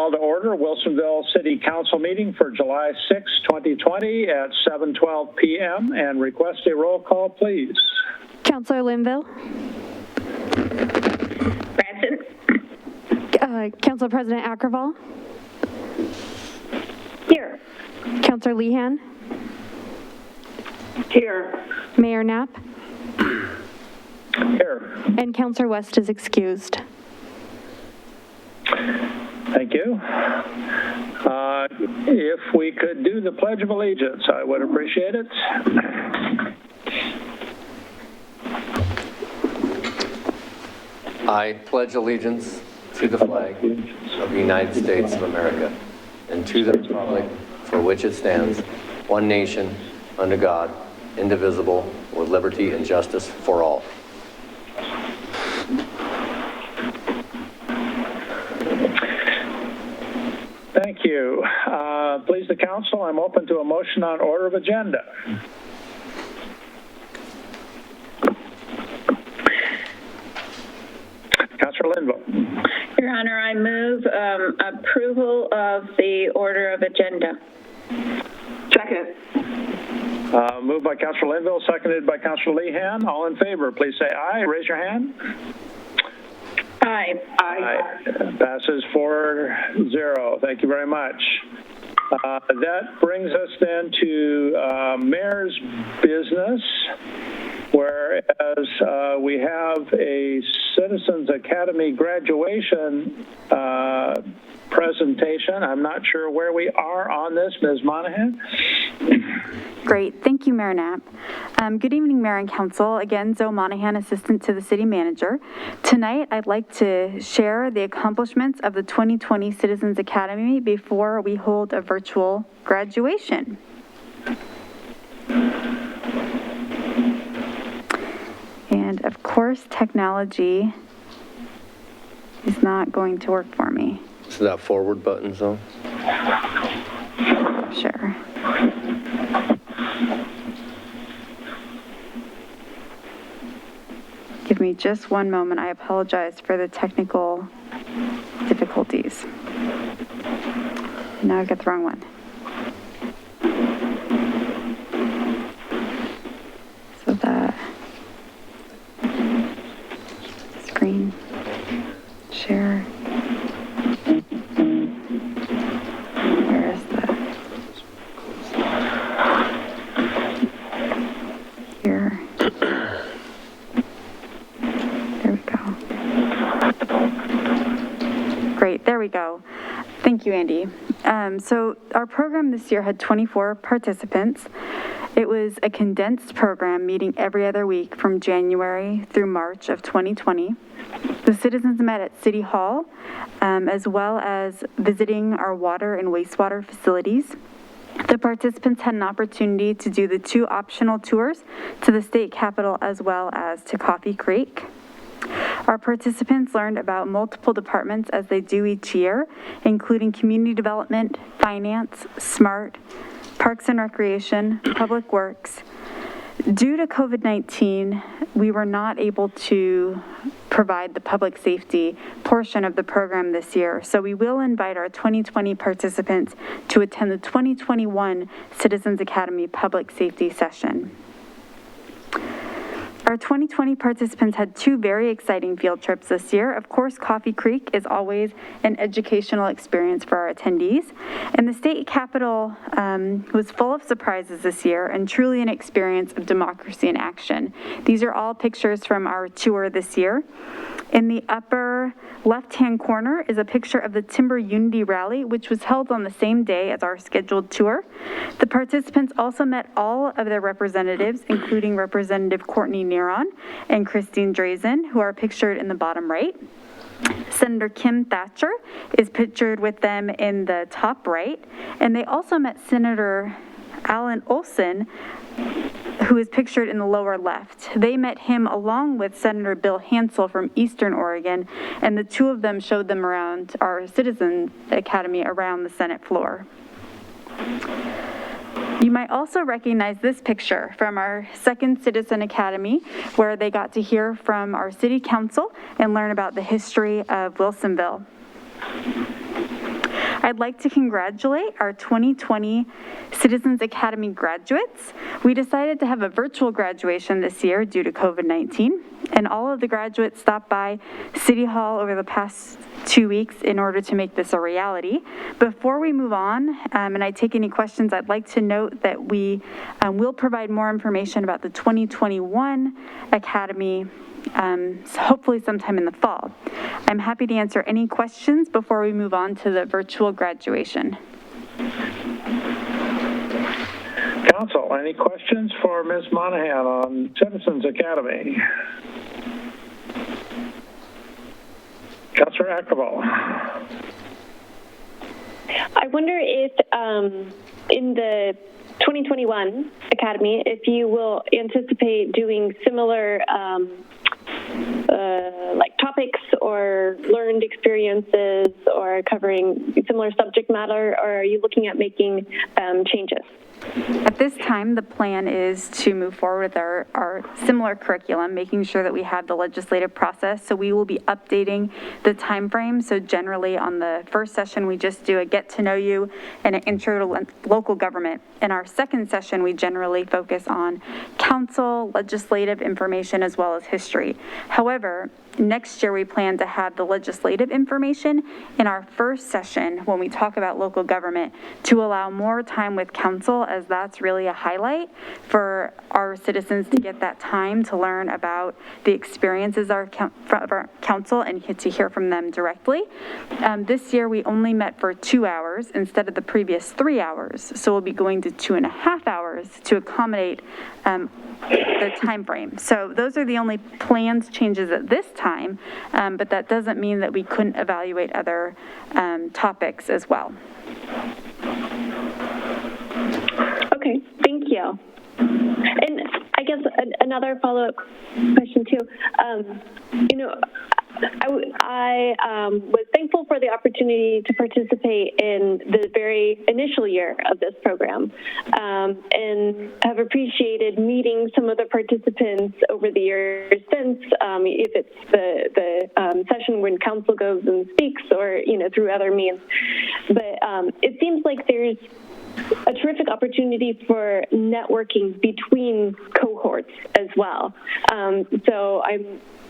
call to order Wilsonville City Council meeting for July 6, 2020 at 7:12 p.m. and request a roll call, please. Councilor Linville. Present. Council President Ackerval. Here. Councilor Lehan. Here. Mayor Knapp. Here. And Councilor West is excused. Thank you. If we could do the Pledge of Allegiance, I would appreciate it. I pledge allegiance to the flag of the United States of America and to the republic for which it stands, one nation, under God, indivisible, with liberty and justice for all. Thank you. Please, the council, I'm open to a motion on order of agenda. Councilor Linville. Your Honor, I move approval of the order of agenda. Second. Moved by Councilor Linville, seconded by Councilor Lehan. All in favor, please say aye. Raise your hand. Aye. Aye. Passes 4-0. Thank you very much. That brings us then to mayor's business, whereas we have a Citizens Academy graduation presentation. I'm not sure where we are on this, Ms. Monahan. Great. Thank you, Mayor Knapp. Good evening, Mayor and Council. Again, Zoe Monahan, Assistant to the City Manager. Tonight, I'd like to share the accomplishments of the 2020 Citizens Academy before we hold a virtual graduation. And of course, technology is not going to work for me. Is that forward button, so? Sure. Give me just one moment. I apologize for the technical difficulties. Now I've got the wrong one. So that screen share. Where is the here? There we go. Great, there we go. Thank you, Andy. So our program this year had 24 participants. It was a condensed program meeting every other week from January through March of 2020. The citizens met at City Hall, as well as visiting our water and wastewater facilities. The participants had an opportunity to do the 2 optional tours to the state capitol as well as to Coffee Creek. Our participants learned about multiple departments as they do each year, including community development, finance, SMART, Parks and Recreation, Public Works. Due to COVID-19, we were not able to provide the public safety portion of the program this year, so we will invite our 2020 participants to attend the 2021 Citizens Academy Public Safety session. Our 2020 participants had 2 very exciting field trips this year. Of course, Coffee Creek is always an educational experience for our attendees. And the state capitol was full of surprises this year and truly an experience of democracy in action. These are all pictures from our tour this year. In the upper left-hand corner is a picture of the Timber Unity Rally, which was held on the same day as our scheduled tour. The participants also met all of their representatives, including Representative Courtney Neron and Christine Drazen, who are pictured in the bottom right. Senator Kim Thatcher is pictured with them in the top right, and they also met Senator Alan Olson, who is pictured in the lower left. They met him along with Senator Bill Hansel from Eastern Oregon, and the 2 of them showed them around our Citizen Academy around the Senate floor. You might also recognize this picture from our second Citizen Academy, where they got to hear from our city council and learn about the history of Wilsonville. I'd like to congratulate our 2020 Citizens Academy graduates. We decided to have a virtual graduation this year due to COVID-19, and all of the graduates stopped by City Hall over the past 2 weeks in order to make this a reality. Before we move on, and I take any questions, I'd like to note that we will provide more information about the 2021 Academy hopefully sometime in the fall. I'm happy to answer any questions before we move on to the virtual graduation. Council, any questions for Ms. Monahan on Citizens Academy? Councilor Akkervall. I wonder if in the 2021 Academy, if you will anticipate doing similar like topics or learned experiences or covering similar subject matter, or are you looking at making changes? At this time, the plan is to move forward with our similar curriculum, making sure that we have the legislative process. So we will be updating the time frame. So generally on the first session, we just do a get to know you and an intro to local government. In our second session, we generally focus on council, legislative information, as well as history. However, next year we plan to have the legislative information in our first session when we talk about local government to allow more time with council, as that's really a highlight for our citizens to get that time to learn about the experiences of our council and to hear from them directly. This year we only met for 2 hours instead of the previous 3 hours, so we'll be going to 2.5 hours to accommodate the time frame. So those are the only planned changes at this time, but that doesn't mean that we couldn't evaluate other topics as well. Okay, thank you. And I guess another follow-up question too. I was thankful for the opportunity to participate in the very initial year of this program, and have appreciated meeting some of the participants over the years since, if it's the session when council goes and speaks, or through other means. But it seems like there's a terrific opportunity for networking between cohorts as well. So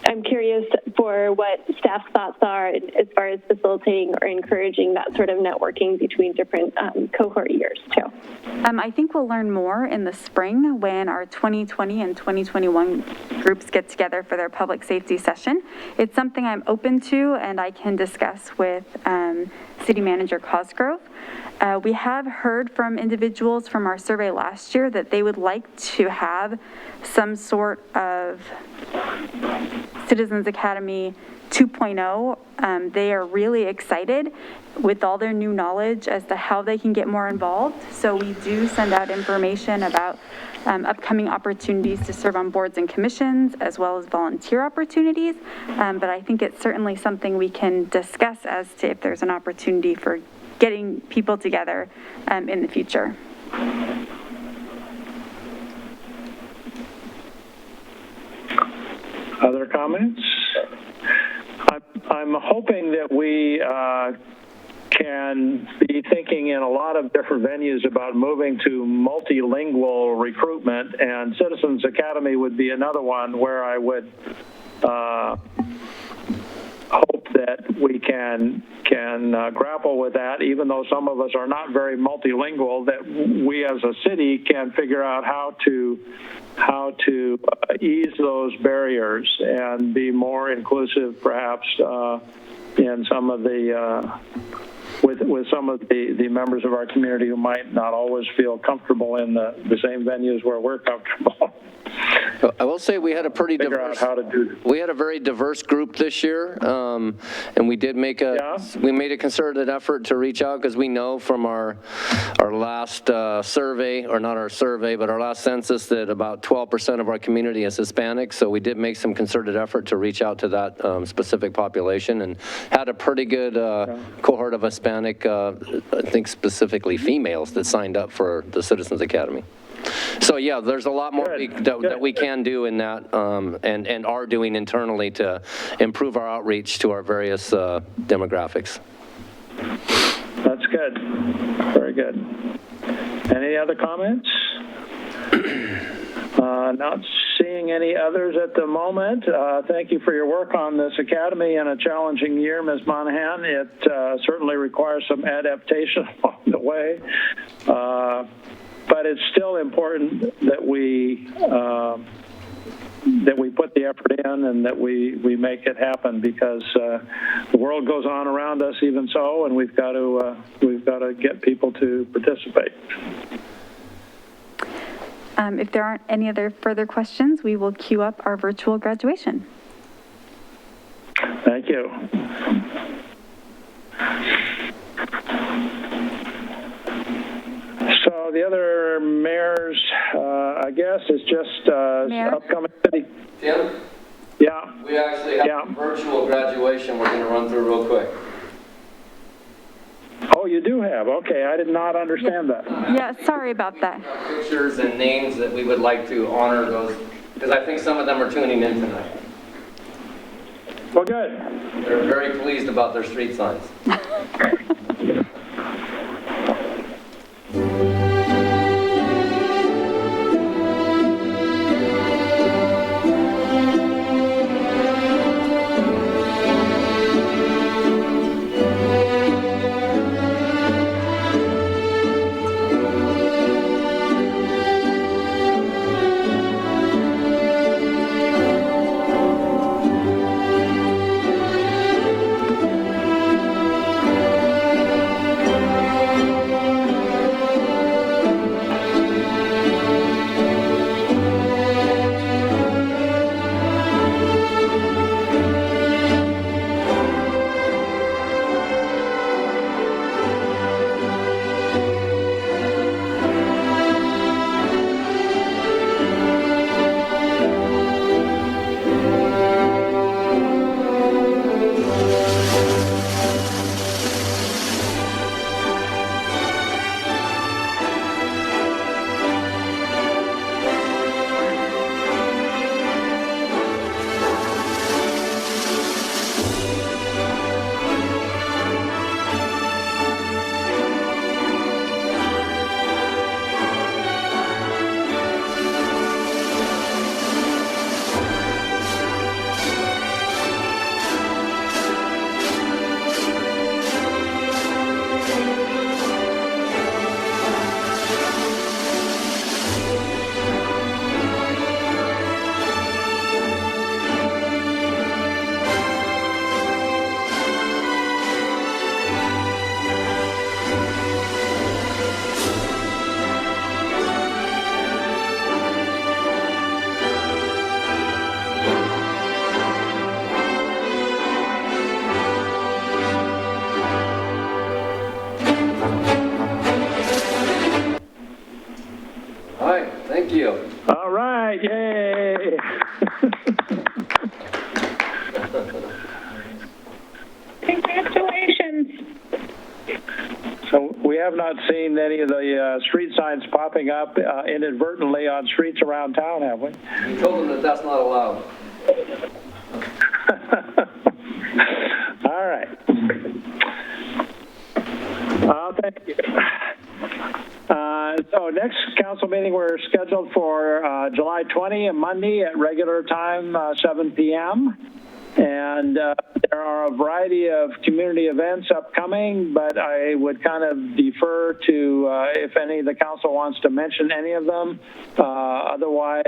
I'm curious for what staff's thoughts are as far as facilitating or encouraging that sort of networking between different cohort years too. I think we'll learn more in the spring when our 2020 and 2021 groups get together for their public safety session. It's something I'm open to and I can discuss with City Manager Cosgrove. We have heard from individuals from our survey last year that they would like to have some sort of Citizens Academy 2.0. They are really excited with all their new knowledge as to how they can get more involved. So we do send out information about upcoming opportunities to serve on boards and commissions, as well as volunteer opportunities. But I think it's certainly something we can discuss as to if there's an opportunity for getting people together in the future. Other comments? I'm hoping that we can be thinking in a lot of different venues about moving to multilingual recruitment, and Citizens Academy would be another one where I would hope that we can grapple with that, even though some of us are not very multilingual, that we as a city can figure out how to ease those barriers and be more inclusive, perhaps, in some of the with some of the members of our community who might not always feel comfortable in the same venues where we're comfortable. I will say we had a pretty diverse. We had a very diverse group this year, and we did make we made a concerted effort to reach out, because we know from our last survey, or not our survey, but our last census, that about 12% of our community is Hispanic. So we did make some concerted effort to reach out to that specific population, and had a pretty good cohort of Hispanic, I think specifically females, that signed up for the Citizens Academy. So yeah, there's a lot more that we can do in that, and are doing internally to improve our outreach to our various demographics. That's good. Very good. Any other comments? Not seeing any others at the moment. Thank you for your work on this academy in a challenging year, Ms. Monahan. It certainly requires some adaptation along the way, but it's still important that we put the effort in and that we make it happen, because the world goes on around us even so, and we've got to get people to participate. If there aren't any other further questions, we will queue up our virtual graduation. Thank you. So the other mayors, I guess, is just Mayor? upcoming city. Tim, Yeah. we actually have a virtual graduation we're going to run through real quick. Oh, you do have? Okay, I did not understand that. Yeah, sorry about that. Pictures and names that we would like to honor those, because I think some of them are tuning in tonight. Well, good. They're very pleased about their street signs. All right, thank you. All right, yay. Congratulations. So we have not seen any of the street signs popping up inadvertently on streets around town, have we? We told them that that's not allowed. All right. Thank you. So next council meeting, we're scheduled for July 20, a Monday at regular time, 7 p.m. And there are a variety of community events upcoming, but I would kind of defer to if any of the council wants to mention any of them. Otherwise,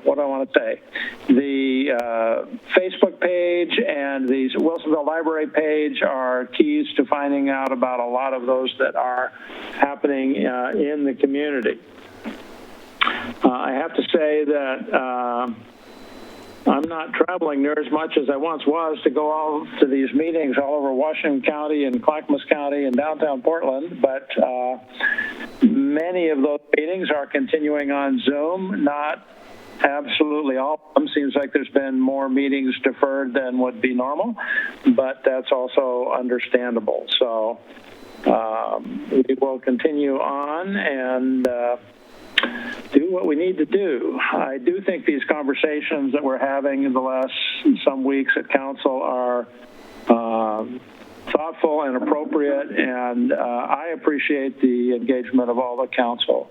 what do I want to say? The Facebook page and the Wilsonville Library page are keys to finding out about a lot of those that are happening in the community. I have to say that I'm not traveling near as much as I once was to go all to these meetings all over Washington County and Clackamas County and downtown Portland, but many of those meetings are continuing on Zoom, not absolutely all of them. Seems like there's been more meetings deferred than would be normal, but that's also understandable. So we will continue on and do what we need to do. I do think these conversations that we're having in the last some weeks at council are thoughtful and appropriate, and I appreciate the engagement of all the council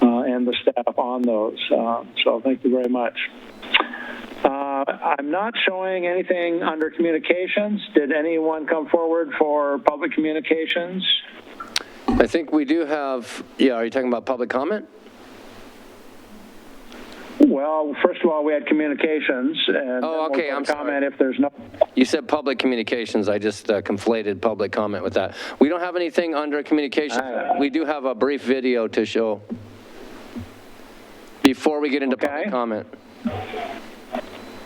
and the staff on those. So thank you very much. I'm not showing anything under communications. Did anyone come forward for public communications? I think we do have, yeah, are you talking about public comment? Well, first of all, we had communications, and Oh, okay, I'm comment sorry. if there's no. You said public communications. I just conflated public comment with that. We don't have anything under communications. We do have a brief video to show before we get into public comment.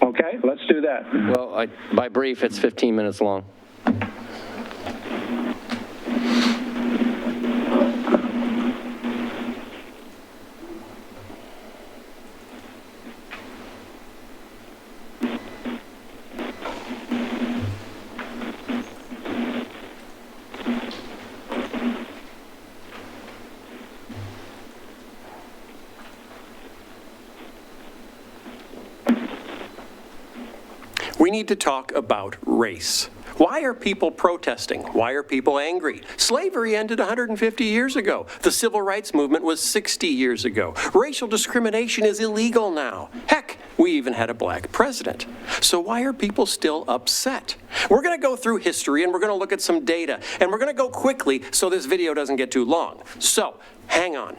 Okay, let's do that. Well, by brief, it's 15 minutes long. We need to talk about race. Why are people protesting? Why are people angry? Slavery ended 150 years ago. The civil rights movement was 60 years ago. Racial discrimination is illegal now. Heck, we even had a black president. So why are people still upset? We're going to go through history and we're going to look at some data, and we're going to go quickly so this video doesn't get too long. So, hang on.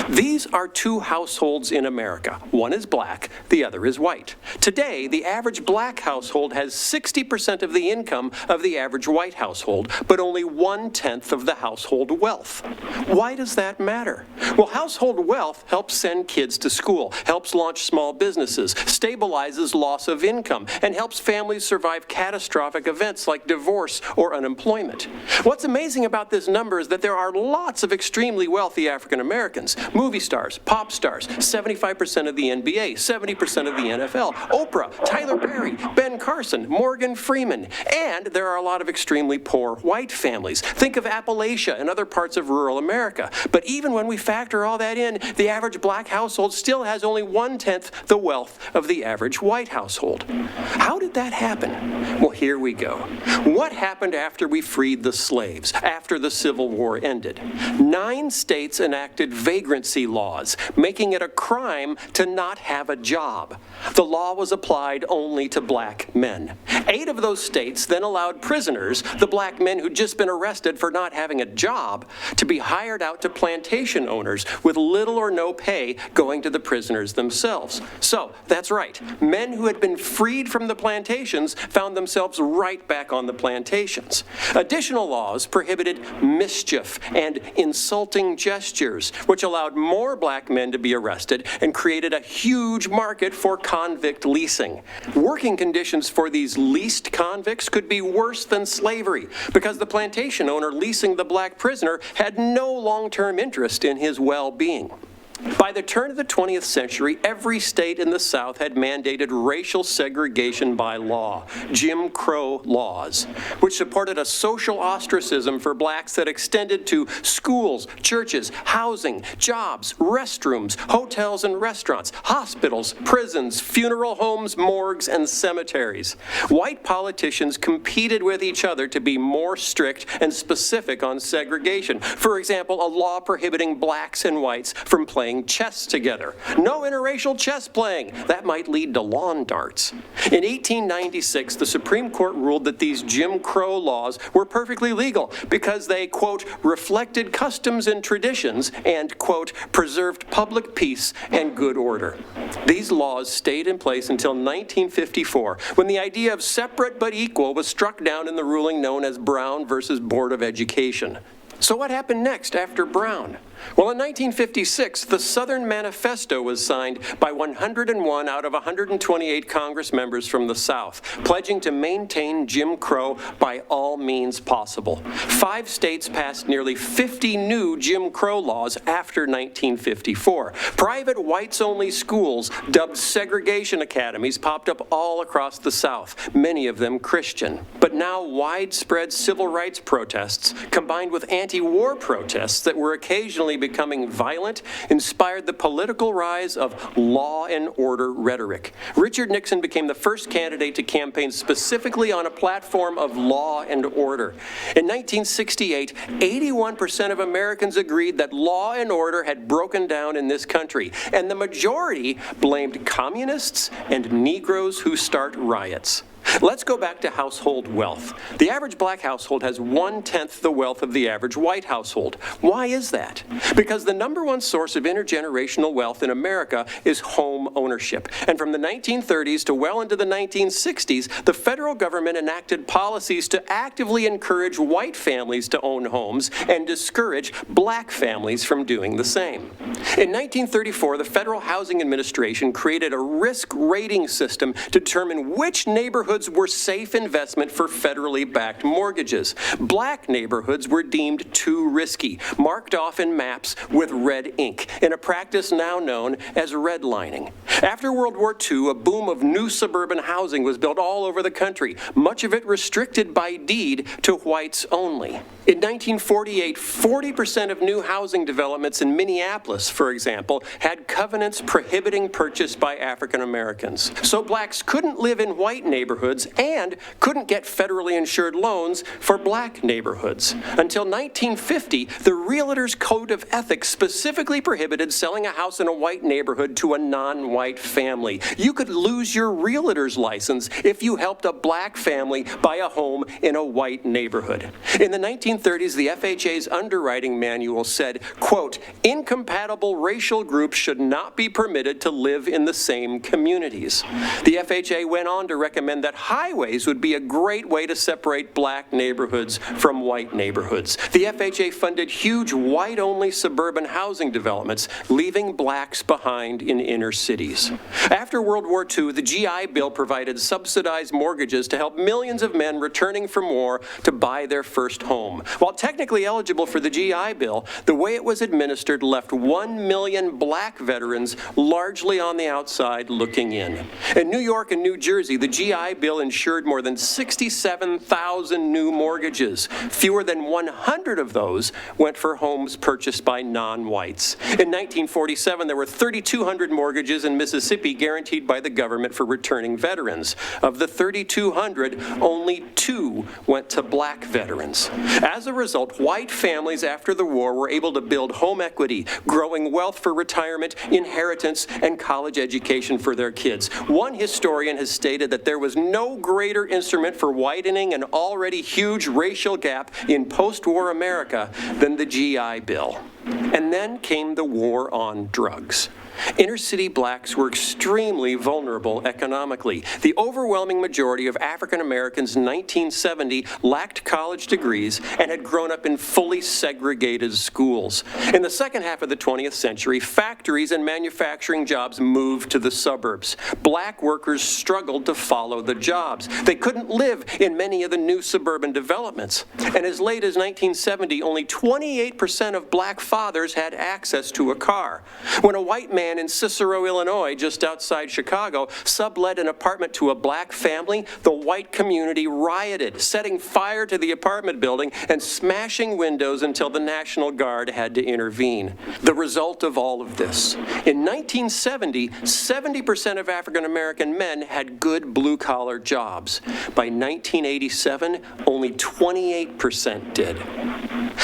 These are two households in America. One is black, the other is white. Today, the average black household has 60% of the income of the average white household, but only 1/10 of the household wealth. Why does that matter? Well, household wealth helps send kids to school, helps launch small businesses, stabilizes loss of income, and helps families survive catastrophic events like divorce or unemployment. What's amazing about this number is that there are lots of extremely wealthy African Americans. Movie stars, pop stars, 75% of the NBA, 70% of the NFL, Oprah, Tyler Perry, Ben Carson, Morgan Freeman, and there are a lot of extremely poor white families. Think of Appalachia and other parts of rural America. But even when we factor all that in, the average black household still has only 1/10 the wealth of the average white household. How did that happen? Well, here we go. What happened after we freed the slaves, after the Civil War ended? 9 states enacted vagrancy laws, making it a crime to not have a job. The law was applied only to black men. 8 of those states then allowed prisoners, the black men who'd just been arrested for not having a job, to be hired out to plantation owners with little or no pay going to the prisoners themselves. So, that's right, men who had been freed from the plantations found themselves right back on the plantations. Additional laws prohibited mischief and insulting gestures, which allowed more black men to be arrested and created a huge market for convict leasing. Working conditions for these leased convicts could be worse than slavery because the plantation owner leasing the black prisoner had no long-term interest in his well-being. By the turn of the 20th century, every state in the South had mandated racial segregation by law, Jim Crow laws, which supported a social ostracism for blacks that extended to schools, churches, housing, jobs, restrooms, hotels and restaurants, hospitals, prisons, funeral homes, morgues, and cemeteries. White politicians competed with each other to be more strict and specific on segregation. For example, a law prohibiting blacks and whites from playing chess together. No interracial chess playing. That might lead to lawn darts. In 1896, the Supreme Court ruled that these Jim Crow laws were perfectly legal because they, quote, reflected customs and traditions and, quote, preserved public peace and good order. These laws stayed in place until 1954, when the idea of separate but equal was struck down in the ruling known as Brown versus Board of Education. So what happened next after Brown? Well, in 1956, the Southern Manifesto was signed by 101 out of 128 Congress members from the South, pledging to maintain Jim Crow by all means possible. 5 states passed nearly 50 new Jim Crow laws after 1954. Private whites-only schools, dubbed segregation academies, popped up all across the South, many of them Christian. But now widespread civil rights protests, combined with anti-war protests that were occasionally increasingly becoming violent inspired the political rise of law and order rhetoric. Richard Nixon became the first candidate to campaign specifically on a platform of law and order. In 1968, 81% of Americans agreed that law and order had broken down in this country, and the majority blamed communists and Negroes who start riots. Let's go back to household wealth. The average black household has 1/10 the wealth of the average white household. Why is that? Because the number one source of intergenerational wealth in America is home ownership. And from the 1930s to well into the 1960s, the federal government enacted policies to actively encourage white families to own homes and discourage black families from doing the same. In 1934, the Federal Housing Administration created a risk rating system to determine which neighborhoods were safe investment for federally backed mortgages. Black neighborhoods were deemed too risky, marked off in maps with red ink, in a practice now known as redlining. After World War II, a boom of new suburban housing was built all over the country, much of it restricted by deed to whites only. In 1948, 40% of new housing developments in Minneapolis, for example, had covenants prohibiting purchase by African Americans. So blacks couldn't live in white neighborhoods and couldn't get federally insured loans for black neighborhoods. Until 1950, the Realtor's Code of Ethics specifically prohibited selling a house in a white neighborhood to a non-white family. You could lose your realtor's license if you helped a black family buy a home in a white neighborhood. In the 1930s, the FHA's underwriting manual said, quote, incompatible racial groups should not be permitted to live in the same communities. The FHA went on to recommend that highways would be a great way to separate black neighborhoods from white neighborhoods. The FHA funded huge white-only suburban housing developments, leaving blacks behind in inner cities. After World War II, the GI Bill provided subsidized mortgages to help millions of men returning from war to buy their first home. While technically eligible for the GI Bill, the way it was administered left 1 million black veterans largely on the outside looking in. In New York and New Jersey, the GI Bill insured more than 67,000 new mortgages. Fewer than 100 of those went for homes purchased by non-whites. In 1947, there were 3,200 mortgages in Mississippi guaranteed by the government for returning veterans. Of the 3,200, only 2 went to black veterans. As a result, white families after the war were able to build home equity, growing wealth for retirement, inheritance, and college education for their kids. One historian has stated that there was no greater instrument for widening an already huge racial gap in post-war America than the GI Bill. And then came the war on drugs. Inner city blacks were extremely vulnerable economically. The overwhelming majority of African Americans in 1970 lacked college degrees and had grown up in fully segregated schools. In the second half of the 20th century, factories and manufacturing jobs moved to the suburbs. Black workers struggled to follow the jobs. They couldn't live in many of the new suburban developments. And as late as 1970, only 28% of black fathers had access to a car. When a white man in Cicero, Illinois, just outside Chicago, sublet an apartment to a black family, the white community rioted, setting fire to the apartment building and smashing windows until the National Guard had to intervene. The result of all of this: in 1970, 70% of African American men had good blue-collar jobs. By 1987, only 28% did.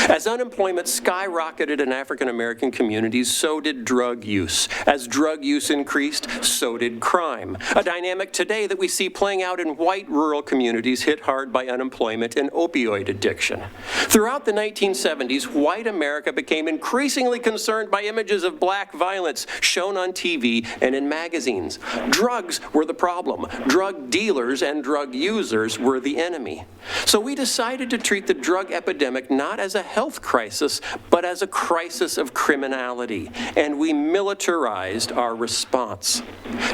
As unemployment skyrocketed in African American communities, so did drug use. As drug use increased, so did crime. A dynamic today that we see playing out in white rural communities hit hard by unemployment and opioid addiction. Throughout the 1970s, white America became increasingly concerned by images of black violence shown on TV and in magazines. Drugs were the problem. Drug dealers and drug users were the enemy. So we decided to treat the drug epidemic not as a health crisis, but as a crisis of criminality, and we militarized our response.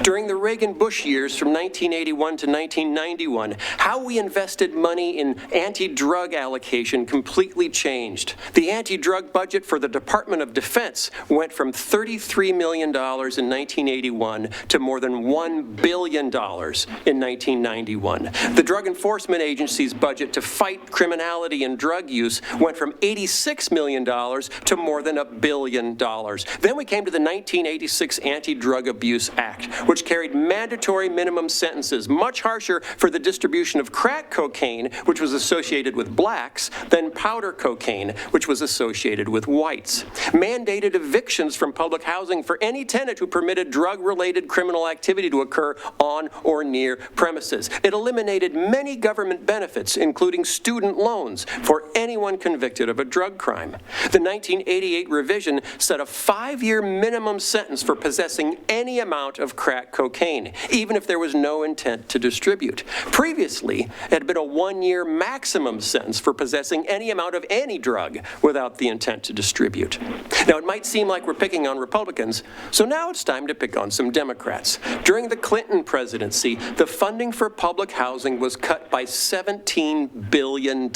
During the Reagan-Bush years from 1981 to 1991, how we invested money in anti-drug allocation completely changed. The anti-drug budget for the Department of Defense went from $33 million in 1981 to more than $1 billion in 1991. The Drug Enforcement Agency's budget to fight criminality and drug use went from $86 million to more than $1 billion. Then we came to the 1986 Anti-Drug Abuse Act, which carried mandatory minimum sentences, much harsher for the distribution of crack cocaine, which was associated with blacks, than powder cocaine, which was associated with whites. Mandated evictions from public housing for any tenant who permitted drug-related criminal activity to occur on or near premises. It eliminated many government benefits, including student loans, for anyone convicted of a drug crime. The 1988 revision set a 5-year minimum sentence for possessing any amount of crack cocaine, even if there was no intent to distribute. Previously, it had been a 1-year maximum sentence for possessing any amount of any drug without the intent to distribute. Now, it might seem like we're picking on Republicans, so now it's time to pick on some Democrats. During the Clinton presidency, the funding for public housing was cut by $17 billion.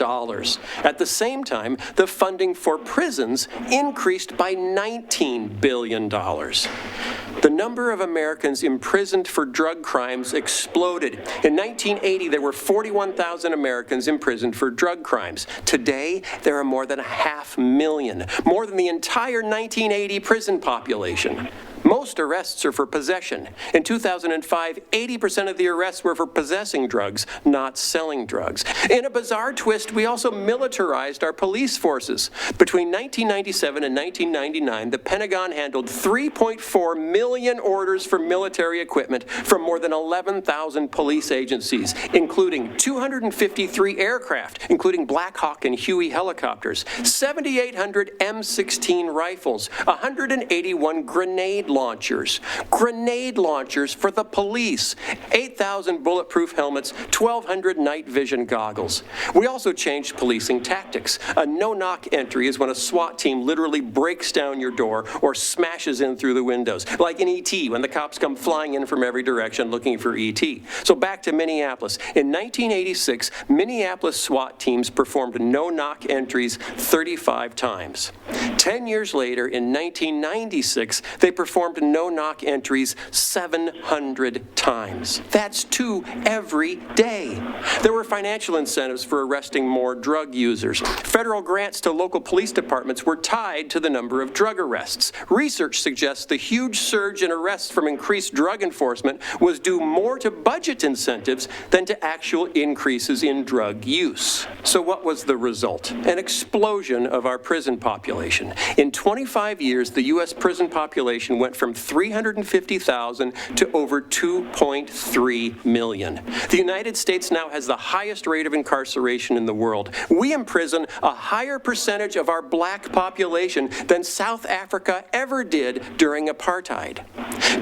At the same time, the funding for prisons increased by $19 billion. The number of Americans imprisoned for drug crimes exploded. In 1980, there were 41,000 Americans imprisoned for drug crimes. Today, there are more than 500,000, more than the entire 1980 prison population. Most arrests are for possession. In 2005, 80% of the arrests were for possessing drugs, not selling drugs. In a bizarre twist, we also militarized our police forces. Between 1997 and 1999, the Pentagon handled 3.4 million orders for military equipment from more than 11,000 police agencies, including 253 aircraft, including Black Hawk and Huey helicopters, 7,800 M16 rifles, 181 grenade launchers for the police, 8,000 bulletproof helmets, 1,200 night vision goggles. We also changed policing tactics. A no-knock entry is when a SWAT team literally breaks down your door or smashes in through the windows, like in E.T. when the cops come flying in from every direction looking for E.T. So back to Minneapolis. In 1986, Minneapolis SWAT teams performed no-knock entries 35 times. 10 years later, in 1996, they performed no-knock entries 700 times. That's 2 every day. There were financial incentives for arresting more drug users. Federal grants to local police departments were tied to the number of drug arrests. Research suggests the huge surge in arrests from increased drug enforcement was due more to budget incentives than to actual increases in drug use. So what was the result? An explosion of our prison population. In 25 years, the U.S. prison population went from 350,000 to over 2.3 million. The United States now has the highest rate of incarceration in the world. We imprison a higher percentage of our black population than South Africa ever did during apartheid.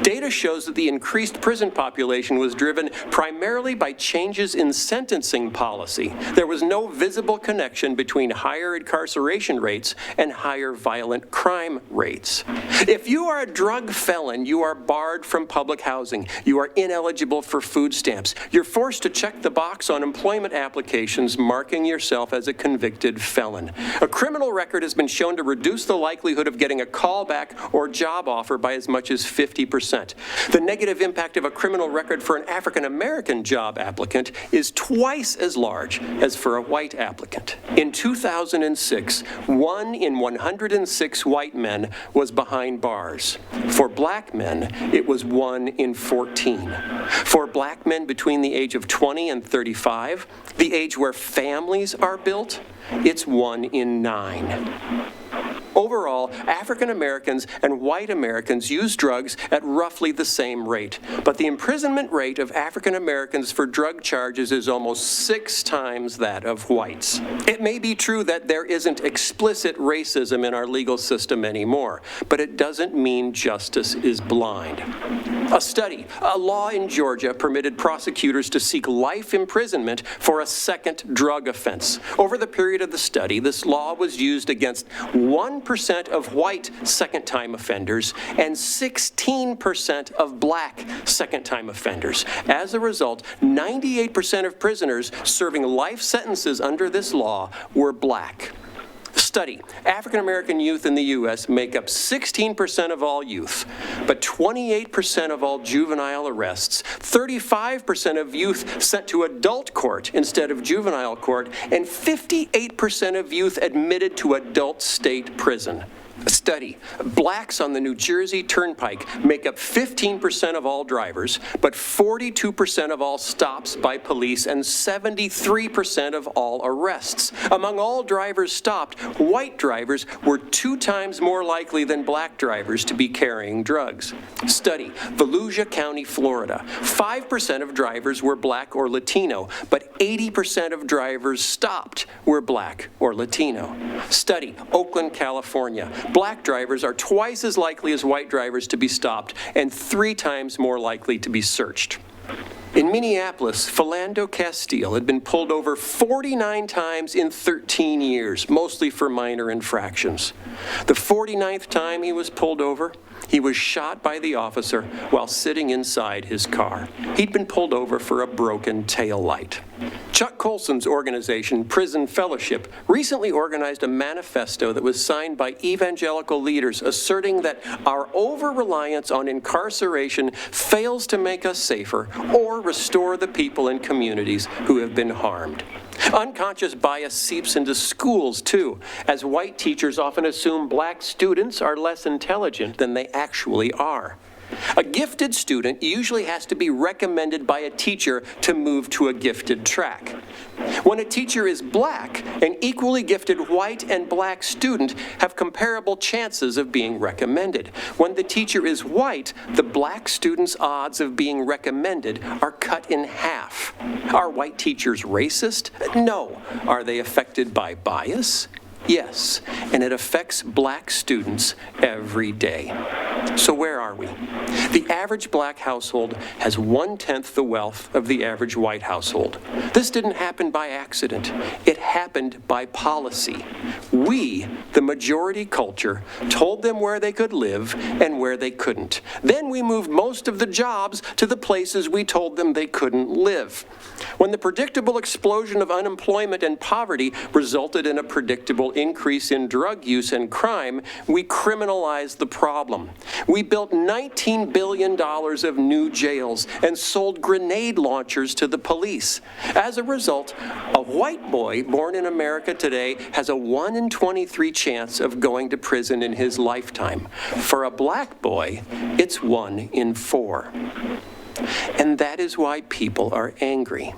Data shows that the increased prison population was driven primarily by changes in sentencing policy. There was no visible connection between higher incarceration rates and higher violent crime rates. If you are a drug felon, you are barred from public housing. You are ineligible for food stamps. You're forced to check the box on employment applications marking yourself as a convicted felon. A criminal record has been shown to reduce the likelihood of getting a callback or job offer by as much as 50%. The negative impact of a criminal record for an African-American job applicant is twice as large as for a white applicant. In 2006, 1 in 106 white men was behind bars. For black men, it was 1 in 14. For black men between the age of 20 and 35, the age where families are built, it's 1 in 9. Overall, African Americans and white Americans use drugs at roughly the same rate, but the imprisonment rate of African Americans for drug charges is almost 6 times that of whites. It may be true that there isn't explicit racism in our legal system anymore, but it doesn't mean justice is blind. A law in Georgia permitted prosecutors to seek life imprisonment for a second drug offense. Over the period of the study, this law was used against 1% of white second-time offenders and 16% of black second-time offenders. As a result, 98% of prisoners serving life sentences under this law were black. Study: African American youth in the U.S. make up 16% of all youth, but 28% of all juvenile arrests, 35% of youth sent to adult court instead of juvenile court, and 58% of youth admitted to adult state prison. Study: Blacks on the New Jersey Turnpike make up 15% of all drivers, but 42% of all stops by police and 73% of all arrests. Among all drivers stopped, white drivers were 2 times more likely than black drivers to be carrying drugs. Study: Volusia County, Florida. 5% of drivers were black or Latino, but 80% of drivers stopped were black or Latino. Study: Oakland, California. Black drivers are twice as likely as white drivers to be stopped and 3 times more likely to be searched. In Minneapolis, Philando Castile had been pulled over 49 times in 13 years, mostly for minor infractions. The 49th time he was pulled over, he was shot by the officer while sitting inside his car. He'd been pulled over for a broken taillight. Chuck Colson's organization, Prison Fellowship, recently organized a manifesto that was signed by evangelical leaders asserting that our over-reliance on incarceration fails to make us safer or restore the people and communities who have been harmed. Unconscious bias seeps into schools, too, as white teachers often assume black students are less intelligent than they actually are. A gifted student usually has to be recommended by a teacher to move to a gifted track. When a teacher is black, an equally gifted white and black student have comparable chances of being recommended. When the teacher is white, the black student's odds of being recommended are cut in half. Are white teachers racist? No. Are they affected by bias? Yes, and it affects black students every day. So where are we? The average black household has 1/10 the wealth of the average white household. This didn't happen by accident. It happened by policy. We, the majority culture, told them where they could live and where they couldn't. Then we moved most of the jobs to the places we told them they couldn't live. When the predictable explosion of unemployment and poverty resulted in a predictable increase in drug use and crime, we criminalized the problem. We built $19 billion of new jails and sold grenade launchers to the police. As a result, a white boy born in America today has a 1 in 23 chance of going to prison in his lifetime. For a black boy, it's 1 in 4. And that is why people are angry.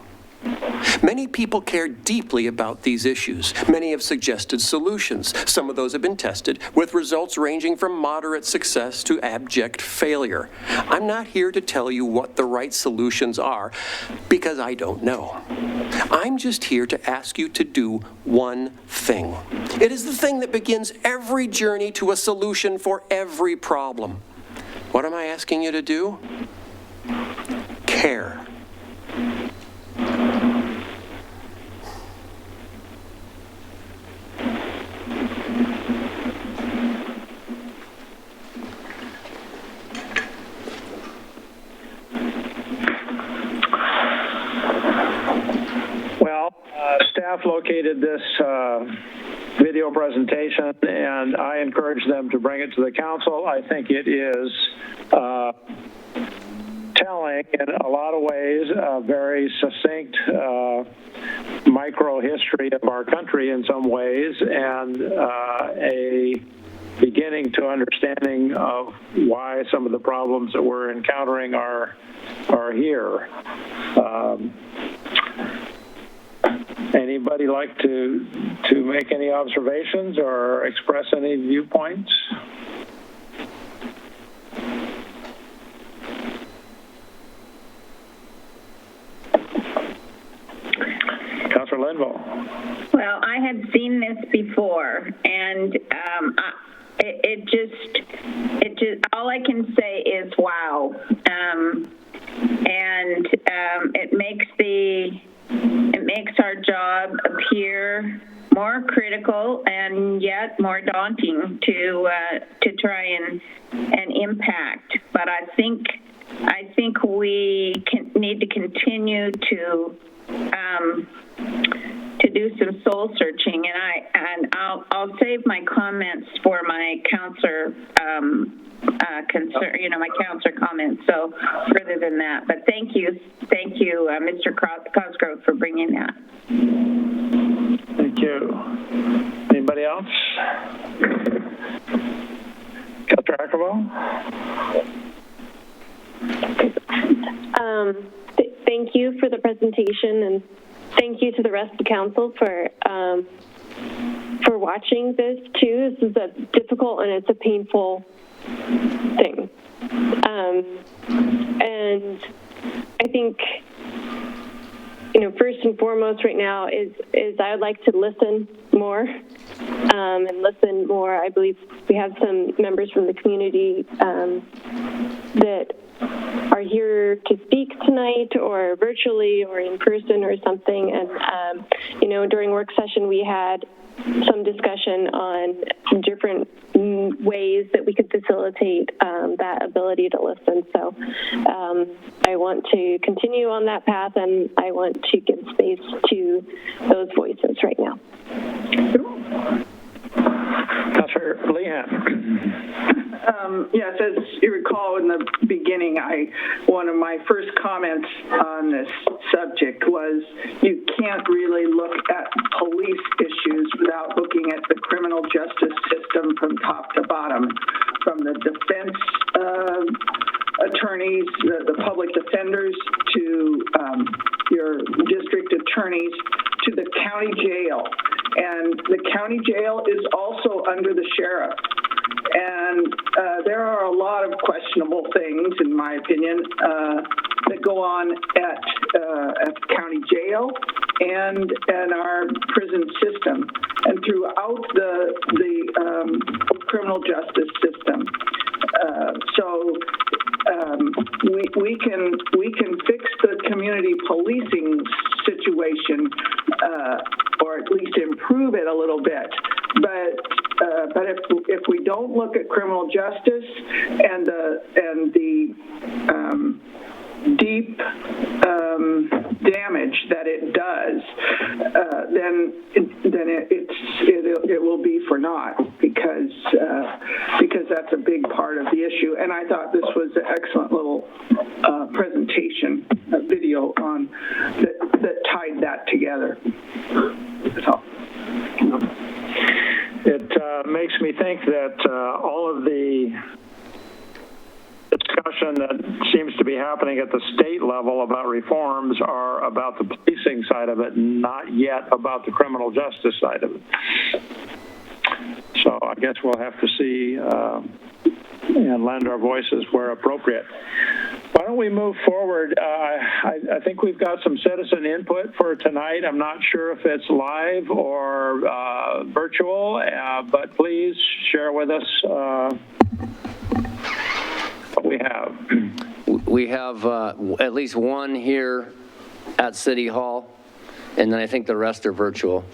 Many people care deeply about these issues. Many have suggested solutions. Some of those have been tested, with results ranging from moderate success to abject failure. I'm not here to tell you what the right solutions are, because I don't know. I'm just here to ask you to do one thing. It is the thing that begins every journey to a solution for every problem. What am I asking you to do? Care. Staff located this video presentation, and I encourage them to bring it to the council. I think it is telling in a lot of ways, a very succinct micro history of our country in some ways, and a beginning to understanding of why some of the problems that we're encountering are here. Anybody like to make any observations or express any viewpoints? Councilor Linville. Well, I had seen this before, and it just all I can say is wow, and it makes our job appear more critical and yet more daunting to try and impact. But I think we need to continue to to do some soul searching, and I'll save my comments for my counselor concern, my counselor comments. So further than that, but thank you, Mr. Cosgrove, for bringing that. Thank you. Anybody else? Councilor Ackervall? Thank you for the presentation, and thank you to the rest of the council for watching this too. This is a difficult and it's a painful thing, and I think first and foremost right now is I would like to listen more and listen more. I believe we have some members from the community that are here to speak tonight, or virtually, or in person, or something. And during work session we had some discussion on different ways that we could facilitate that ability to listen. So I want to continue on that path, and I want to give space to those voices right now. Councilor Lehan. Yes, as you recall in the beginning, one of my first comments on this subject was you can't really look at police issues without looking at the criminal justice system from top to bottom, from the defense attorneys, the public defenders, to your district attorneys, to the county jail. And the county jail is also under the sheriff. And there are a lot of questionable things, in my opinion, that go on at the county jail and our prison system, and throughout the criminal justice system. So we can fix the community policing situation, or at least improve it a little bit. But if we don't look at criminal justice and the deep damage that it does, then it will be for naught, because that's a big part of the issue. And I thought this was an excellent little presentation, video on that tied that together. That's all. It makes me think that all of the discussion that seems to be happening at the state level about reforms are about the policing side of it, not yet about the criminal justice side of it. So I guess we'll have to see and lend our voices where appropriate. Why don't we move forward? I think we've got some citizen input for tonight. I'm not sure if it's live or virtual, but please share with us what we have. We have at least one here at City Hall, and then I think the rest are virtual.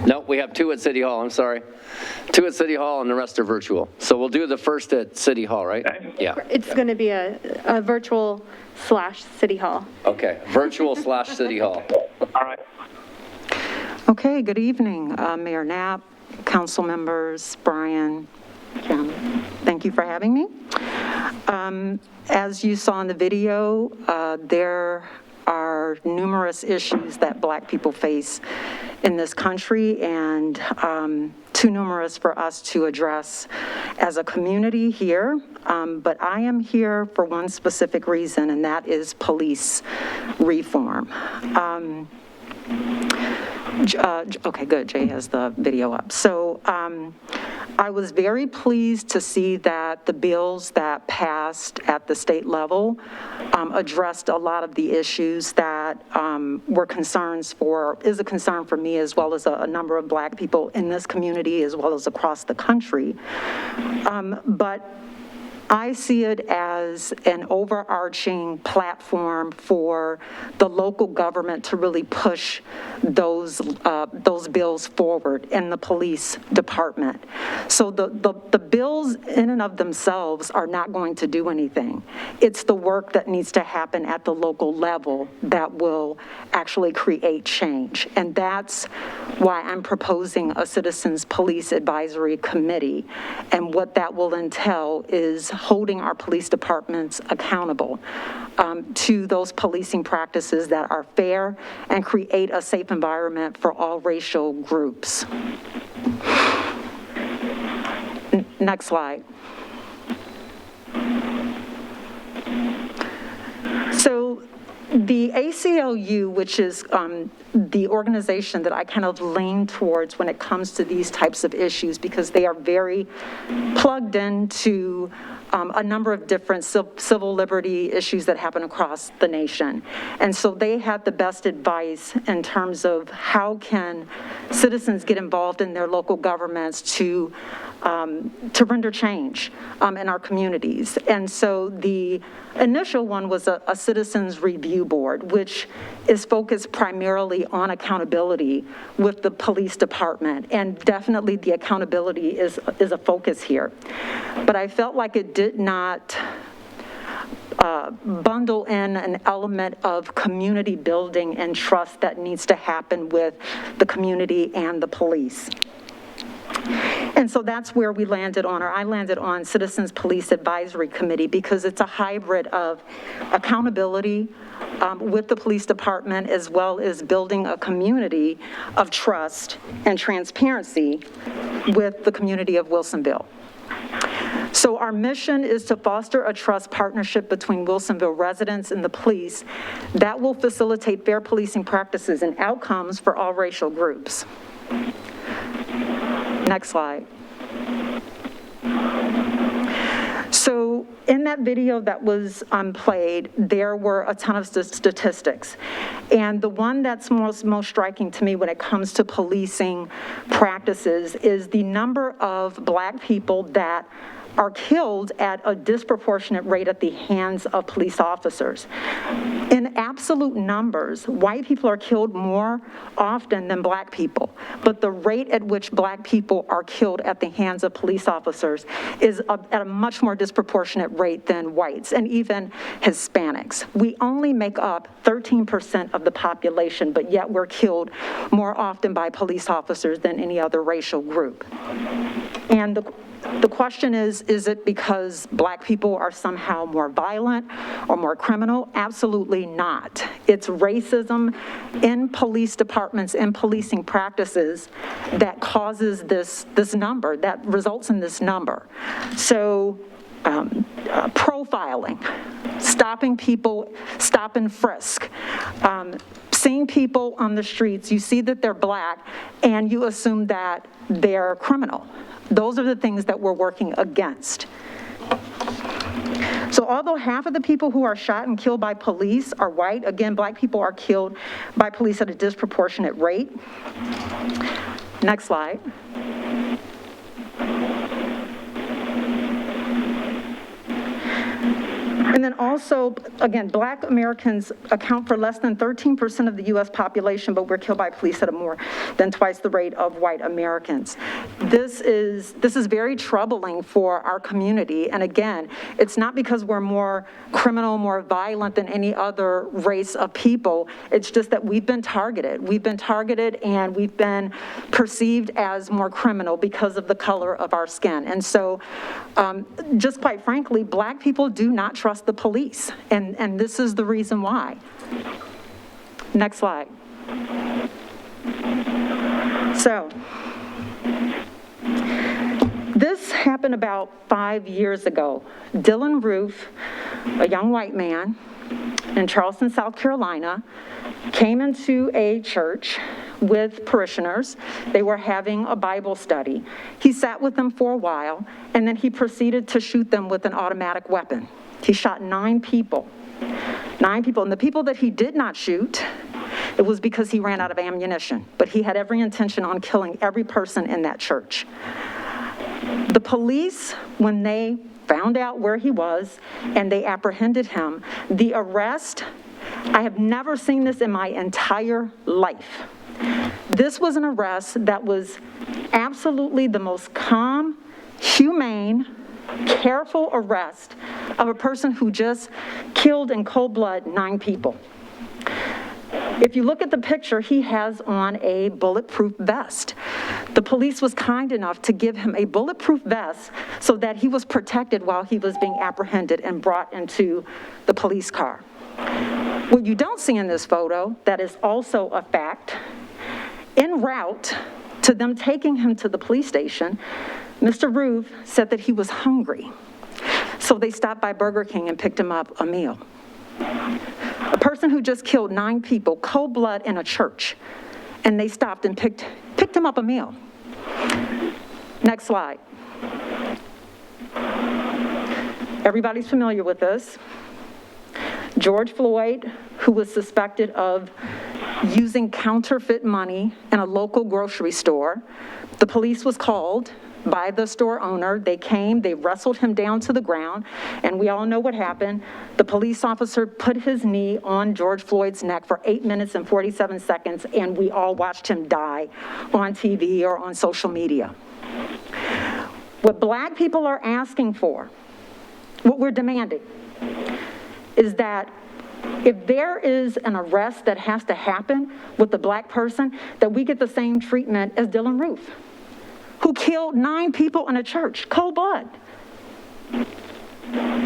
Nope, we have two at City Hall, I'm sorry. Two at City Hall and the rest are virtual. So we'll do the first at City Hall, right? Okay. Yeah. It's going to be a virtual / City Hall. Okay, virtual / City Hall. All right. Okay, good evening, Mayor Knapp, council members, Brian, Kim. Thank you for having me. As you saw in the video, there are numerous issues that Black people face in this country, and too numerous for us to address as a community here. But I am here for one specific reason, and that is police reform. Okay, good. Jay has the video up. So I was very pleased to see that the bills that passed at the state level addressed a lot of the issues that were is a concern for me, as well as a number of Black people in this community, as well as across the country. But I see it as an overarching platform for the local government to really push those bills forward in the police department. So the bills in and of themselves are not going to do anything. It's the work that needs to happen at the local level that will actually create change. And that's why I'm proposing a Citizens Police Advisory Committee. And what that will entail is holding our police departments accountable to those policing practices that are fair and create a safe environment for all racial groups. Next slide. So the ACLU, which is the organization that I kind of lean towards when it comes to these types of issues, because they are very plugged into a number of different civil liberty issues that happen across the nation. And so they have the best advice in terms of how can citizens get involved in their local governments to render change in our communities. And so the initial one was a citizens review board, which is focused primarily on accountability with the police department. And definitely the accountability is a focus here. But I felt like it did not bundle in an element of community building and trust that needs to happen with the community and the police. And so that's where we landed on, or I landed on Citizens Police Advisory Committee, because it's a hybrid of accountability with the police department, as well as building a community of trust and transparency with the community of Wilsonville. So our mission is to foster a trust partnership between Wilsonville residents and the police that will facilitate fair policing practices and outcomes for all racial groups. Next slide. So in that video that was played, there were a ton of statistics. And the one that's most striking to me when it comes to policing practices is the number of Black people that are killed at a disproportionate rate at the hands of police officers. In absolute numbers, white people are killed more often than Black people, but the rate at which Black people are killed at the hands of police officers is at a much more disproportionate rate than whites and even Hispanics. We only make up 13% of the population, but yet we're killed more often by police officers than any other racial group. And the question is it because Black people are somehow more violent or more criminal? Absolutely not. It's racism in police departments and policing practices that causes this number, that results in this number. So profiling, stopping people, stop and frisk, seeing people on the streets, you see that they're Black and you assume that they're criminal. Those are the things that we're working against. So although half of the people who are shot and killed by police are white, again, Black people are killed by police at a disproportionate rate. Next slide. And then also, again, Black Americans account for less than 13% of the US population, but we're killed by police at a more than twice the rate of white Americans. This is very troubling for our community. And again, it's not because we're more criminal, more violent than any other race of people. It's just that we've been targeted. We've been targeted and we've been perceived as more criminal because of the color of our skin. And so, just quite frankly, Black people do not trust the police, and this is the reason why. Next slide. So, this happened about 5 years ago. Dylan Roof, a young white man in Charleston, South Carolina, came into a church with parishioners. They were having a Bible study. He sat with them for a while, and then he proceeded to shoot them with an automatic weapon. He shot 9 people. 9 people. And the people that he did not shoot, it was because he ran out of ammunition. But he had every intention on killing every person in that church. The police, when they found out where he was, and they apprehended him. The arrest, I have never seen this in my entire life. This was an arrest that was absolutely the most calm, humane, careful arrest of a person who just killed in cold blood 9 people. If you look at the picture, he has on a bulletproof vest. The police was kind enough to give him a bulletproof vest so that he was protected while he was being apprehended and brought into the police car. What you don't see in this photo, that is also a fact, en route to them taking him to the police station, Mr. Roof said that he was hungry. So they stopped by Burger King and picked him up a meal. A person who just killed 9 people, cold blood in a church, and they stopped and picked him up a meal. Next slide. Everybody's familiar with this. George Floyd, who was suspected of using counterfeit money in a local grocery store. The police was called by the store owner. They came, they wrestled him down to the ground, and we all know what happened. The police officer put his knee on George Floyd's neck for 8 minutes and 47 seconds, and we all watched him die on TV or on social media. What Black people are asking for, what we're demanding, is that if there is an arrest that has to happen with a Black person, that we get the same treatment as Dylann Roof, who killed 9 people in a church, cold blood.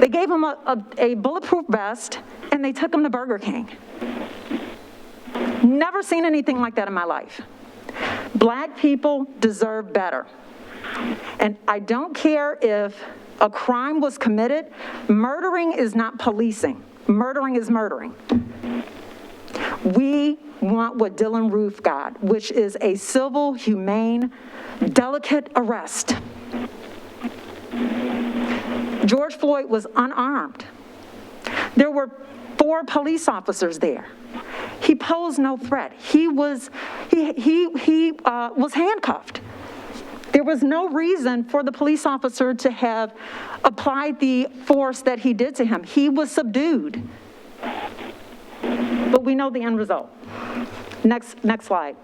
They gave him a bulletproof vest, and they took him to Burger King. Never seen anything like that in my life. Black people deserve better. And I don't care if a crime was committed. Murdering is not policing. Murdering is murdering. We want what Dylann Roof got, which is a civil, humane, delicate arrest. George Floyd was unarmed. There were 4 police officers there. He posed no threat. He was handcuffed. There was no reason for the police officer to have applied the force that he did to him. He was subdued. But we know the end result. Next slide.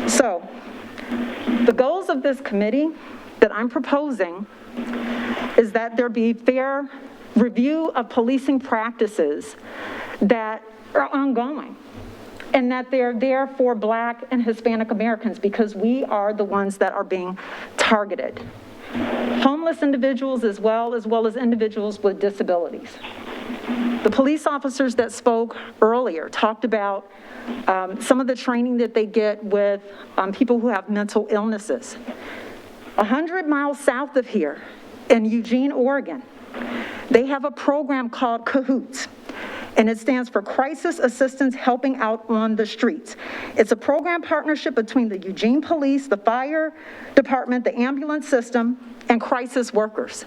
So, the goals of this committee that I'm proposing is that there be fair review of policing practices that are ongoing, and that they're there for Black and Hispanic Americans, because we are the ones that are being targeted. Homeless individuals as well as individuals with disabilities. The police officers that spoke earlier talked about some of the training that they get with people who have mental illnesses. 100 miles south of here in Eugene, Oregon, they have a program called CAHOOTS, and it stands for Crisis Assistance Helping Out on the Streets. It's a program partnership between the Eugene Police, the fire department, the ambulance system, and crisis workers.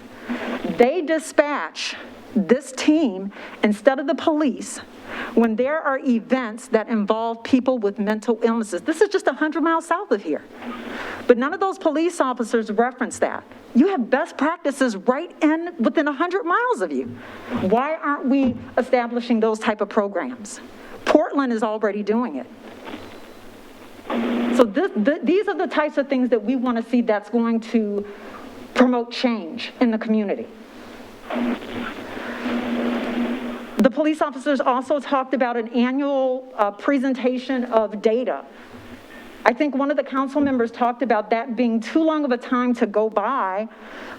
They dispatch this team instead of the police when there are events that involve people with mental illnesses. This is just 100 miles south of here. But none of those police officers reference that. You have best practices right within 100 miles of you. Why aren't we establishing those type of programs? Portland is already doing it. So these are the types of things that we want to see that's going to promote change in the community. The police officers also talked about an annual presentation of data. I think one of the council members talked about that being too long of a time to go by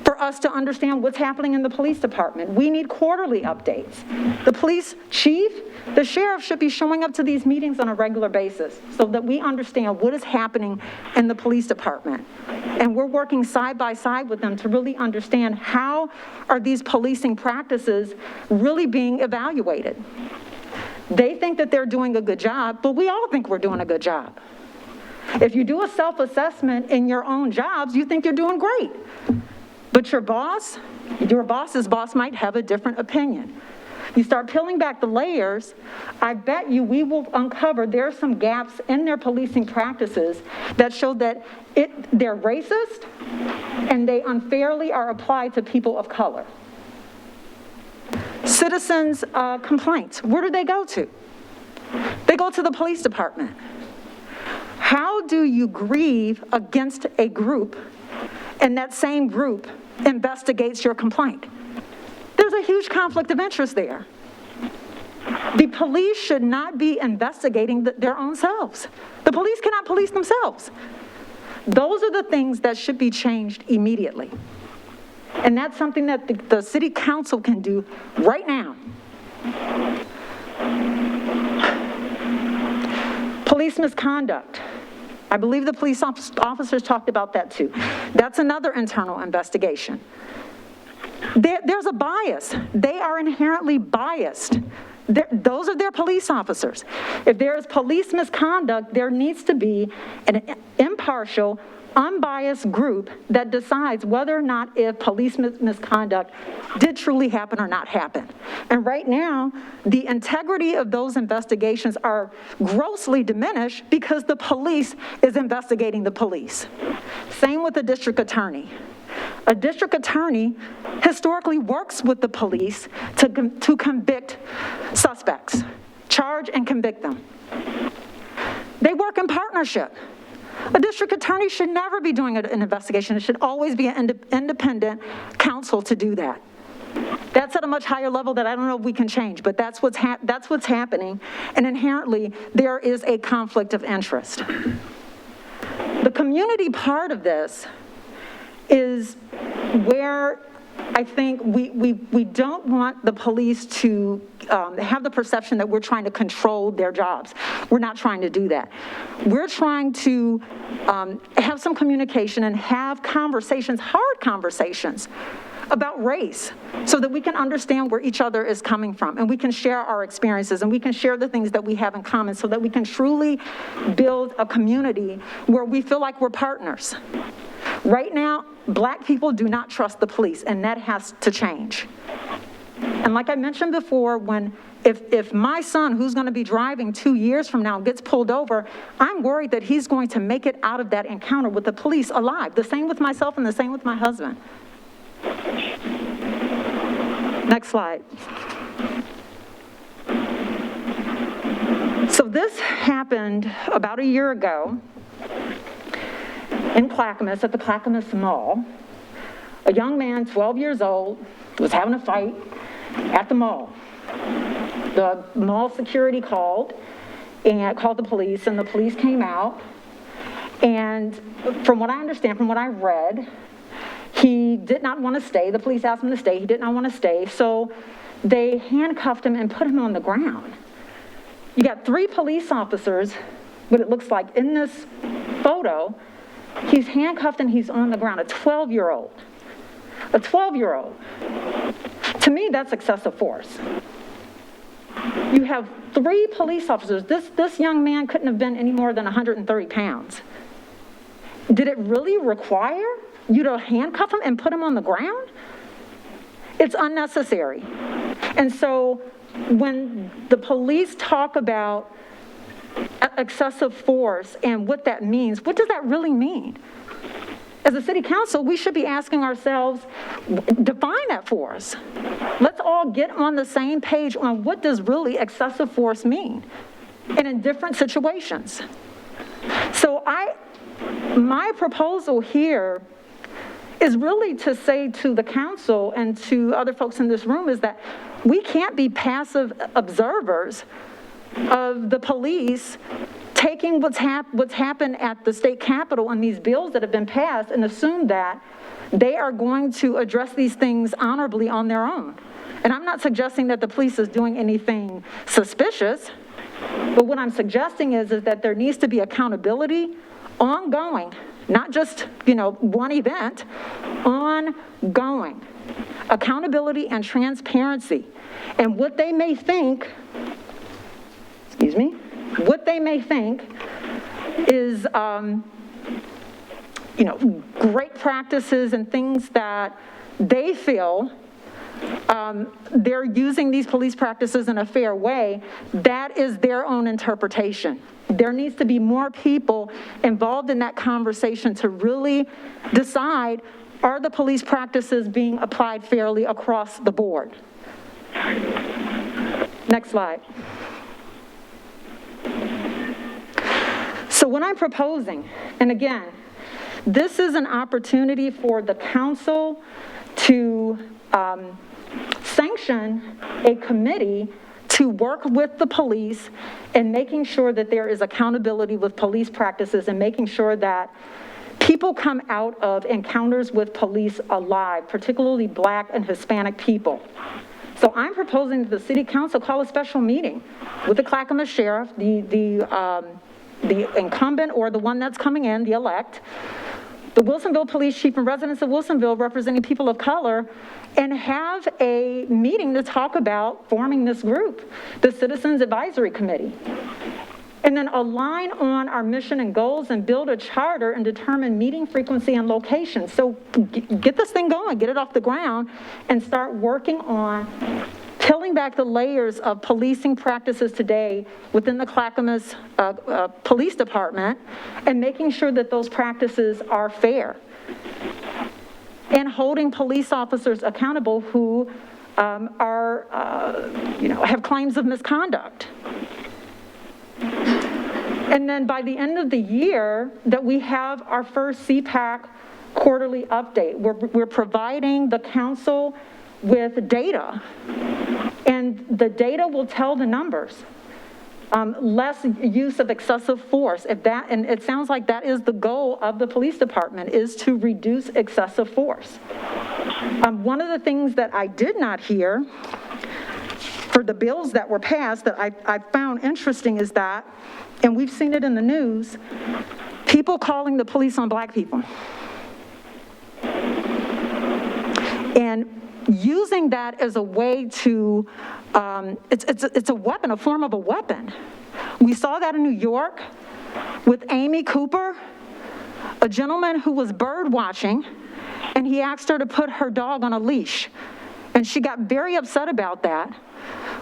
for us to understand what's happening in the police department. We need quarterly updates. The police chief, the sheriff should be showing up to these meetings on a regular basis so that we understand what is happening in the police department. And we're working side by side with them to really understand how are these policing practices really being evaluated. They think that they're doing a good job, but we all think we're doing a good job. If you do a self-assessment in your own jobs, you think you're doing great. But your boss's boss might have a different opinion. You start peeling back the layers, I bet you we will uncover there are some gaps in their policing practices that show that they're racist and they unfairly are applied to people of color. Citizens' complaints, where do they go to? They go to the police department. How do you grieve against a group and that same group investigates your complaint? There's a huge conflict of interest there. The police should not be investigating their own selves. The police cannot police themselves. Those are the things that should be changed immediately. And that's something that the city council can do right now. Police misconduct. I believe the police officers talked about that too. That's another internal investigation. There's a bias. They are inherently biased. Those are their police officers. If there is police misconduct, there needs to be an impartial, unbiased group that decides whether or not if police misconduct did truly happen or not happen. And right now, the integrity of those investigations are grossly diminished because the police is investigating the police. Same with the district attorney. A district attorney historically works with the police to convict suspects, charge and convict them. They work in partnership. A district attorney should never be doing an investigation. It should always be an independent counsel to do that. That's at a much higher level that I don't know if we can change, but that's what's happening, and inherently there is a conflict of interest. The community part of this is where I think we don't want the police to have the perception that we're trying to control their jobs. We're not trying to do that. We're trying to have some communication and have conversations, hard conversations, about race so that we can understand where each other is coming from and we can share our experiences and we can share the things that we have in common so that we can truly build a community where we feel like we're partners. Right now, Black people do not trust the police, and that has to change. And like I mentioned before, if my son, who's going to be driving 2 years from now, gets pulled over, I'm worried that he's going to make it out of that encounter with the police alive. The same with myself and the same with my husband. Next slide. So this happened about a year ago in Clackamas, at the Clackamas Mall. A young man, 12 years old, was having a fight at the mall. The mall security called the police, and the police came out. And from what I understand, from what I read, he did not want to stay. The police asked him to stay. He did not want to stay. So they handcuffed him and put him on the ground. You got 3 police officers, what it looks like in this photo. He's handcuffed and he's on the ground, a 12-year-old. A 12-year-old. To me, that's excessive force. You have 3 police officers. This young man couldn't have been any more than 130 pounds. Did it really require you to handcuff him and put him on the ground? It's unnecessary. And so when the police talk about excessive force and what that means, what does that really mean? As a city council, we should be asking ourselves, define that for us. Let's all get on the same page on what does really excessive force mean and in different situations. So my proposal here is really to say to the council and to other folks in this room is that we can't be passive observers of the police taking what's happened at the state capitol and these bills that have been passed and assume that they are going to address these things honorably on their own. And I'm not suggesting that the police is doing anything suspicious, but what I'm suggesting is that there needs to be accountability ongoing, not just, one event, ongoing. Accountability and transparency. And what they may think, what they may think is, great practices and things that they feel they're using these police practices in a fair way, that is their own interpretation. There needs to be more people involved in that conversation to really decide, are the police practices being applied fairly across the board? Next slide. So what I'm proposing, and again, this is an opportunity for the council to sanction a committee to work with the police and making sure that there is accountability with police practices and making sure that people come out of encounters with police alive, particularly Black and Hispanic people. So I'm proposing that the city council call a special meeting with the Clackamas sheriff, the incumbent or the one that's coming in, the elect, the Wilsonville police chief and residents of Wilsonville representing people of color, and have a meeting to talk about forming this group, the Citizens Advisory Committee. And then align on our mission and goals and build a charter and determine meeting frequency and location. So get this thing going, get it off the ground, and start working on peeling back the layers of policing practices today within the Clackamas Police Department and making sure that those practices are fair. And holding police officers accountable who have claims of misconduct. And then by the end of the year, that we have our first CPAC quarterly update. We're providing the council with data, and the data will tell the numbers. Less use of excessive force. And it sounds like that is the goal of the police department, is to reduce excessive force. One of the things that I did not hear for the bills that were passed that I found interesting is that, and we've seen it in the news, people calling the police on Black people. And using that as a way to, it's a weapon, a form of a weapon. We saw that in New York with Amy Cooper, a gentleman who was bird watching, and he asked her to put her dog on a leash. And she got very upset about that,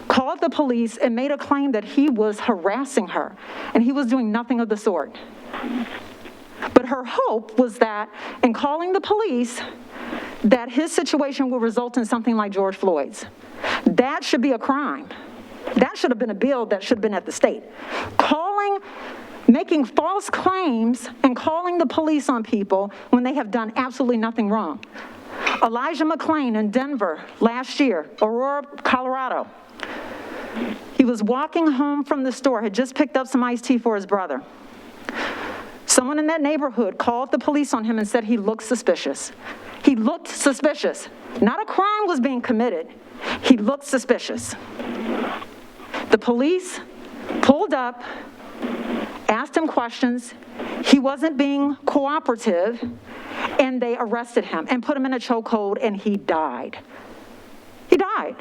called the police, and made a claim that he was harassing her, and he was doing nothing of the sort. But her hope was that in calling the police, that his situation will result in something like George Floyd's. That should be a crime. That should have been a bill that should have been at the state. Making false claims and calling the police on people when they have done absolutely nothing wrong. Elijah McClain in Denver last year, Aurora, Colorado. He was walking home from the store, had just picked up some iced tea for his brother. Someone in that neighborhood called the police on him and said he looked suspicious. He looked suspicious. Not a crime was being committed. He looked suspicious. The police pulled up, asked him questions. He wasn't being cooperative, and they arrested him and put him in a chokehold, and he died. He died.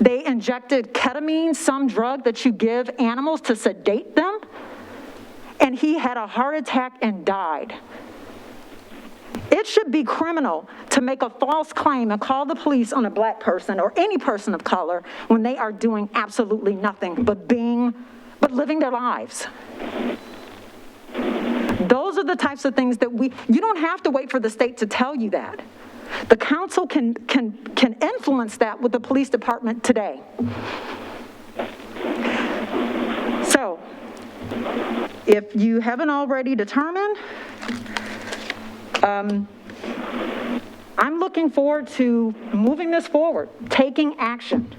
They injected ketamine, some drug that you give animals to sedate them, and he had a heart attack and died. It should be criminal to make a false claim and call the police on a Black person or any person of color when they are doing absolutely nothing but living their lives. Those are the types of things that you don't have to wait for the state to tell you that. The council can influence that with the police department today. So, if you haven't already determined, I'm looking forward to moving this forward, taking action.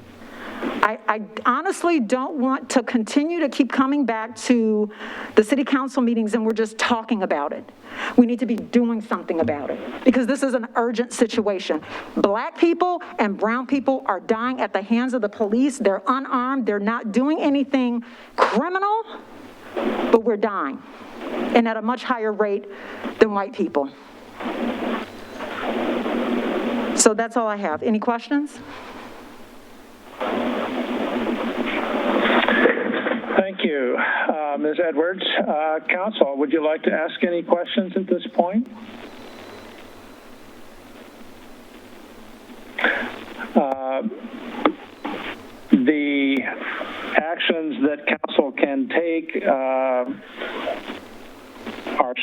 I honestly don't want to continue to keep coming back to the city council meetings and we're just talking about it. We need to be doing something about it because this is an urgent situation. Black people and brown people are dying at the hands of the police. They're unarmed. They're not doing anything criminal, but we're dying, and at a much higher rate than white people. So that's all I have. Any questions? Thank you, Ms. Edwards. Council, would you like to ask any questions at this point? the actions that council can take are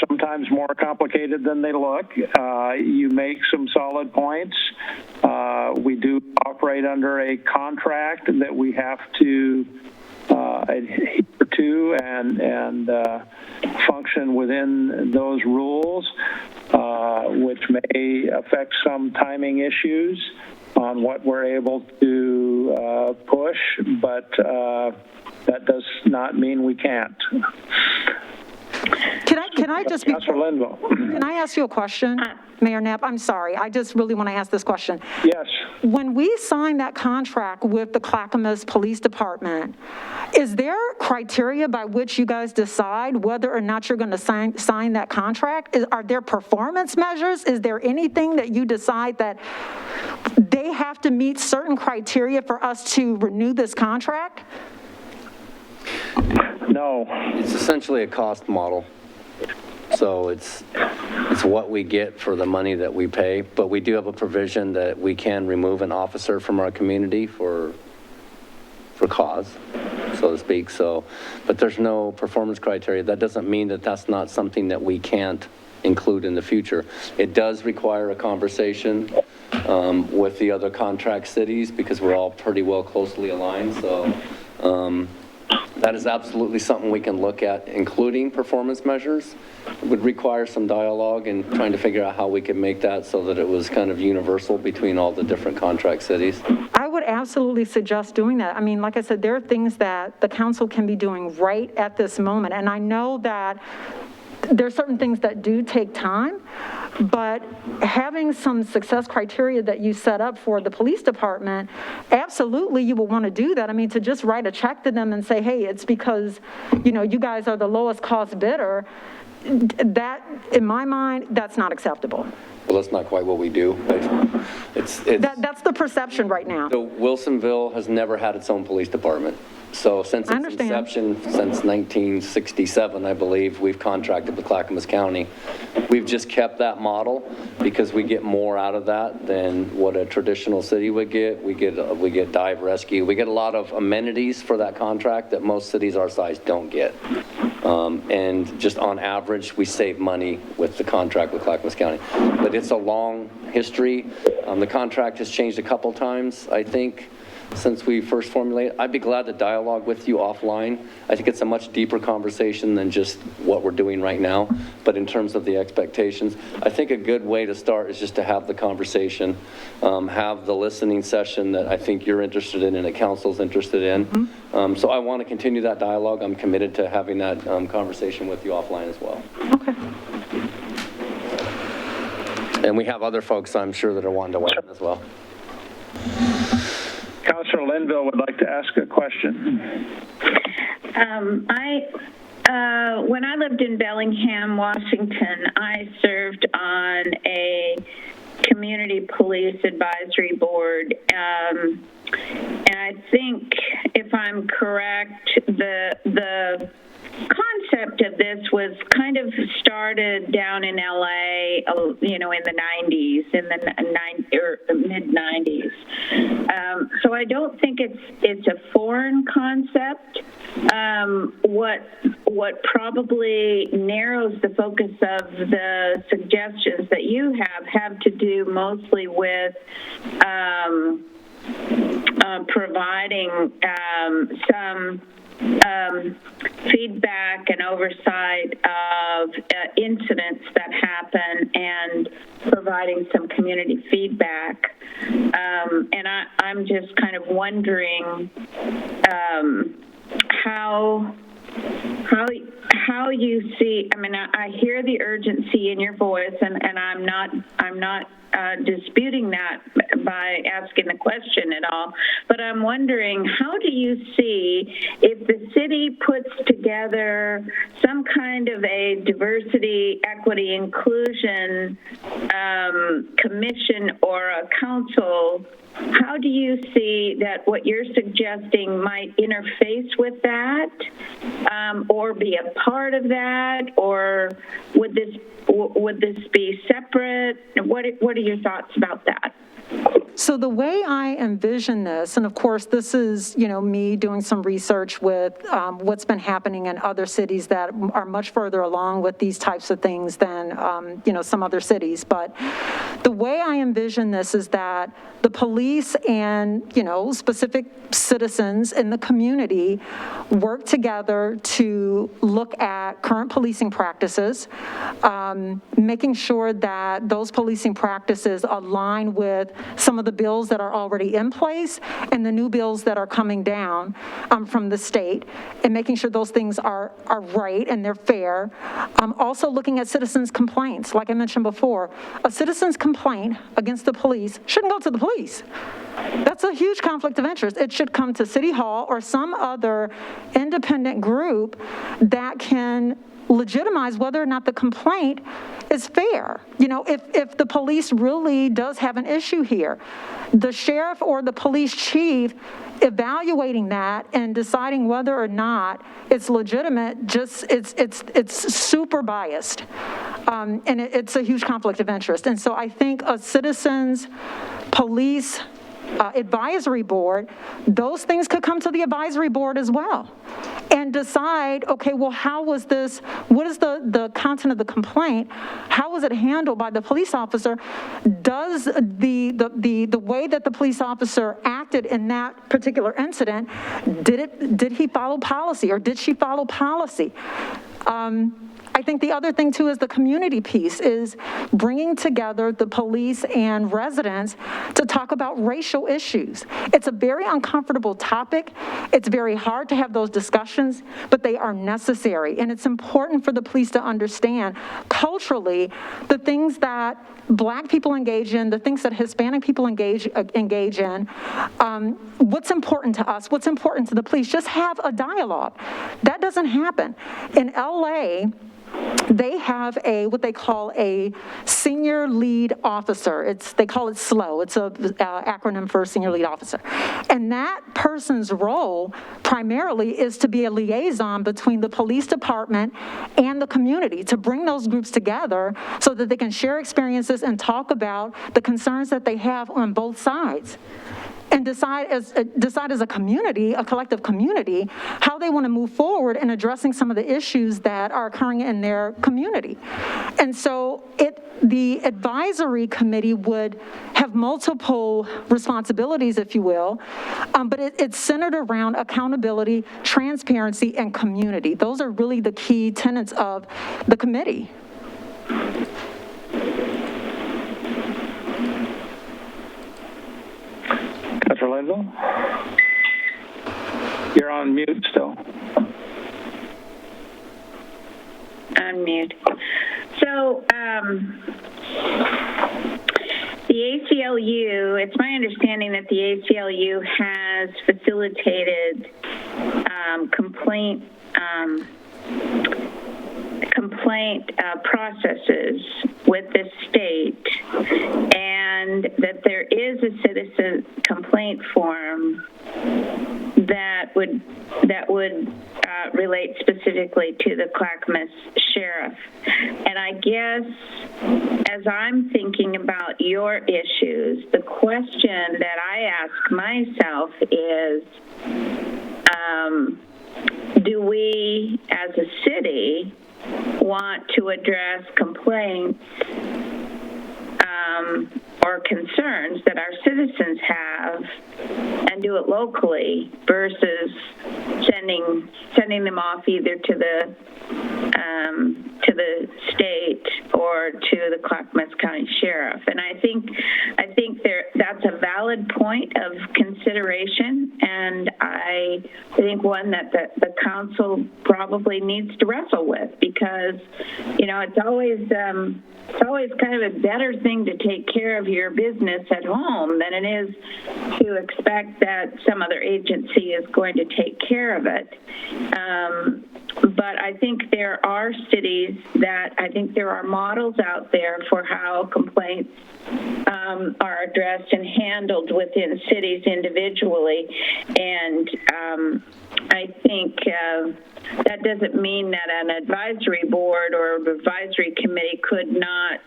sometimes more complicated than they look. You make some solid points. We do operate under a contract that we have to adhere to and function within those rules, which may affect some timing issues on what we're able to push, but that does not mean we can't. Can I just be, Councilor Linville. can I ask you a question, Mayor Knapp? I'm sorry, I just really want to ask this question. Yes. When we signed that contract with the Clackamas Police Department, is there criteria by which you guys decide whether or not you're going to sign that contract? Are there performance measures? Is there anything that you decide that they have to meet certain criteria for us to renew this contract? No. It's essentially a cost model. So it's what we get for the money that we pay, but we do have a provision that we can remove an officer from our community for cause, so to speak. So, but there's no performance criteria. That doesn't mean that that's not something that we can't include in the future. It does require a conversation with the other contract cities because we're all pretty well closely aligned. So that is absolutely something we can look at, including performance measures. It would require some dialogue and trying to figure out how we could make that so that it was kind of universal between all the different contract cities. I would absolutely suggest doing that. I mean, like I said, there are things that the council can be doing right at this moment. And I know that there are certain things that do take time, but having some success criteria that you set up for the police department, absolutely you will want to do that. I mean, to just write a check to them and say, hey, it's because, you know, you guys are the lowest cost bidder, that, in my mind, that's not acceptable. Well, that's not quite what we do. That's the perception right now. So Wilsonville has never had its own police department. So since its inception, since 1967, I believe, we've contracted with Clackamas County. We've just kept that model because we get more out of that than what a traditional city would get. We get dive rescue. We get a lot of amenities for that contract that most cities our size don't get. And just on average, we save money with the contract with Clackamas County. But it's a long history. The contract has changed a couple times, I think, since we first formulated. I'd be glad to dialogue with you offline. I think it's a much deeper conversation than just what we're doing right now. But in terms of the expectations, I think a good way to start is just to have the conversation, have the listening session that I think you're interested in and that council's interested in. Mm-hmm. So I want to continue that dialogue. I'm committed to having that conversation with you offline as well. Okay. And we have other folks, I'm sure, that are wanting to weigh in as well. Councilor Linville would like to ask a question. When I lived in Bellingham, Washington, I served on a community police advisory board. And I think, if I'm correct, the concept of this was kind of started down in LA, you know, in the 90s, in the mid 90s. So I don't think it's a foreign concept. What probably narrows the focus of the suggestions that you have to do mostly with providing some feedback and oversight of incidents that happen and providing some community feedback. And I'm just kind of wondering how you see. I mean, I hear the urgency in your voice, and I'm not disputing that by asking the question at all, but I'm wondering, how do you see if the city puts together some kind of a diversity, equity, inclusion commission or a council? How do you see that what you're suggesting might interface with that, or be a part of that, or would this be separate? What are your thoughts about that? So the way I envision this, and of course this is, me doing some research with what's been happening in other cities that are much further along with these types of things than, some other cities. But the way I envision this is that the police and, specific citizens in the community work together to look at current policing practices, making sure that those policing practices align with some of the bills that are already in place and the new bills that are coming down from the state, and making sure those things are right and they're fair. Also looking at citizens' complaints. Like I mentioned before, a citizen's complaint against the police shouldn't go to the police. That's a huge conflict of interest. It should come to City Hall or some other independent group that can legitimize whether or not the complaint is fair. If the police really does have an issue here, the sheriff or the police chief evaluating that and deciding whether or not it's legitimate, it's super biased. And it's a huge conflict of interest. And so I think a citizens police advisory board, those things could come to the advisory board as well and decide, okay, well, how was this, what is the content of the complaint? How was it handled by the police officer? Does the way that the police officer acted in that particular incident, did he follow policy or did she follow policy? I think the other thing, too, is the community piece, is bringing together the police and residents to talk about racial issues. It's a very uncomfortable topic. It's very hard to have those discussions, but they are necessary. And it's important for the police to understand culturally the things that Black people engage in, the things that Hispanic people engage in, what's important to us, what's important to the police. Just have a dialogue. That doesn't happen. In LA, they have what they call a senior lead officer. They call it SLOW. It's an acronym for senior lead officer. And that person's role primarily is to be a liaison between the police department and the community, to bring those groups together so that they can share experiences and talk about the concerns that they have on both sides. And decide as a community, a collective community, how they want to move forward in addressing some of the issues that are occurring in their community. And so the advisory committee would have multiple responsibilities, if you will, but it's centered around accountability, transparency, and community. Those are really the key tenets of the committee. Dr. Linville? You're on mute still. Unmute. So, the ACLU, it's my understanding that the ACLU has facilitated complaint processes with the state, and that there is a citizen complaint form that would relate specifically to the Clackamas sheriff. And I guess as I'm thinking about your issues, the question that I ask myself is, do we as a city want to address complaints or concerns that our citizens have and do it locally versus sending them off either to the state or to the Clackamas County Sheriff? And I think that's a valid point of consideration, and I think one that the council probably needs to wrestle with, because it's always kind of a better thing to take care of your business at home than it is to expect that some other agency is going to take care of it. But I think there are cities there are models out there for how complaints are addressed and handled within cities individually. And I think that doesn't mean that an advisory board or advisory committee could not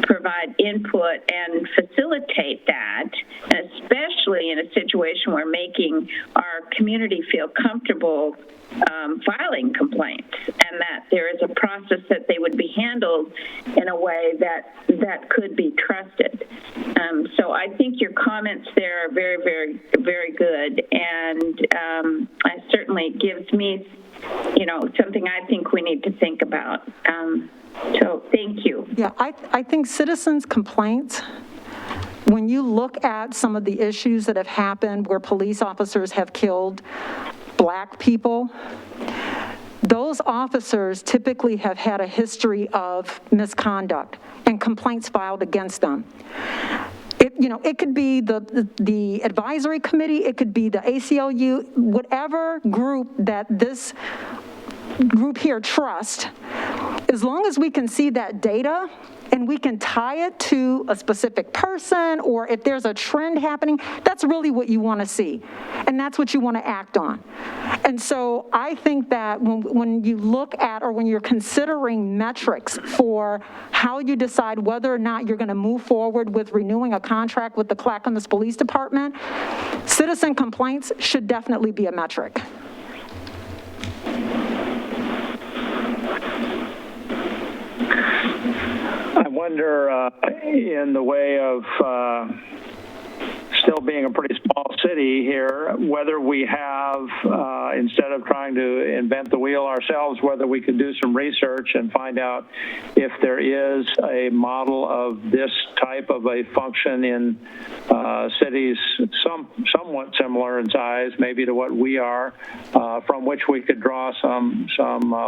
provide input and facilitate that, especially in a situation where making our community feel comfortable filing complaints, and that there is a process that they would be handled in a way that could be trusted. So I think your comments there are very, very, very good, and it certainly gives me, something I think we need to think about. So thank you. Yeah, I think citizens' complaints, when you look at some of the issues that have happened where police officers have killed Black people, those officers typically have had a history of misconduct and complaints filed against them. It could be the advisory committee, it could be the ACLU, whatever group that this group here trusts, as long as we can see that data and we can tie it to a specific person, or if there's a trend happening, that's really what you want to see. And that's what you want to act on. And so I think that when you look at, or when you're considering metrics for how you decide whether or not you're going to move forward with renewing a contract with the Clackamas Police Department, citizen complaints should definitely be a metric. I wonder, in the way of still being a pretty small city here, whether we have, instead of trying to invent the wheel ourselves, whether we could do some research and find out if there is a model of this type of a function in cities somewhat similar in size, maybe to what we are, from which we could draw some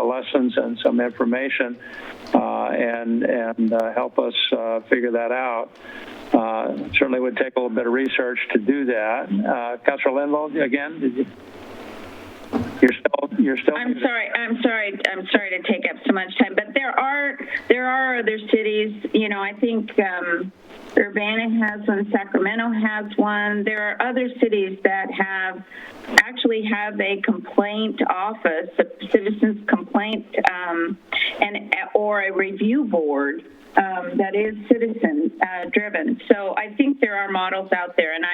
lessons and some information and help us figure that out. Certainly would take a little bit of research to do that. Councilor Linville, again, you're still. I'm sorry to take up so much time, but there are other cities. I think Urbana has one, Sacramento has one. There are other cities that actually have a complaint office, a citizens complaint, or a review board. That is citizen driven. So I think there are models out there, and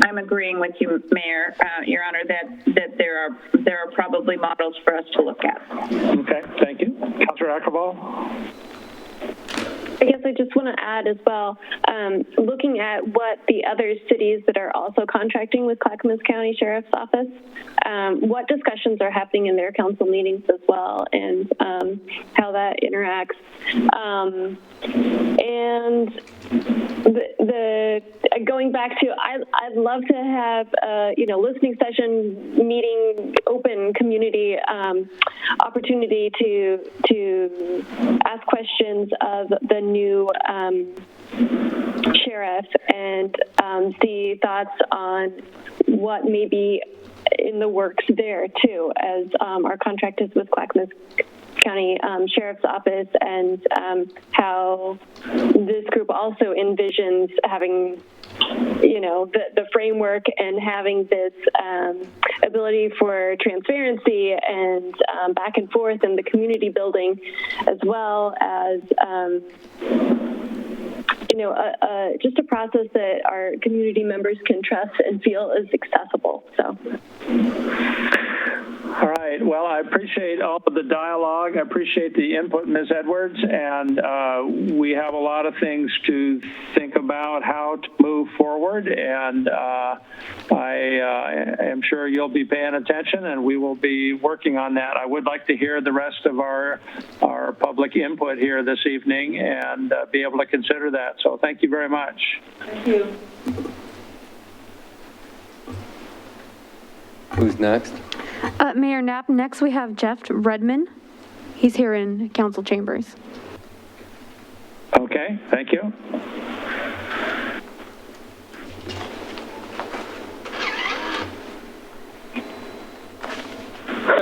I'm agreeing with you, Mayor, Your Honor, that there are probably models for us to look at. Okay, thank you. Councilor Akkervall? I guess I just want to add as well, looking at what the other cities that are also contracting with Clackamas County Sheriff's Office, what discussions are happening in their council meetings as well, and how that interacts. And the going back to, I'd love to have listening session, meeting, open community opportunity to ask questions of the new sheriff and see thoughts on what may be in the works there too, as our contract is with Clackamas County Sheriff's Office, and how this group also envisions having the framework and having this ability for transparency and back and forth in the community building, as well as just a process that our community members can trust and feel is accessible. So. All right. Well, I appreciate all of the dialogue. I appreciate the input, Ms. Edwards, and we have a lot of things to think about how to move forward, and I am sure you'll be paying attention, and we will be working on that. I would like to hear the rest of our public input here this evening and be able to consider that. So thank you very much. Thank you. Who's next? Mayor Knapp, next we have Jeff Redman. He's here in council chambers. Okay, thank you.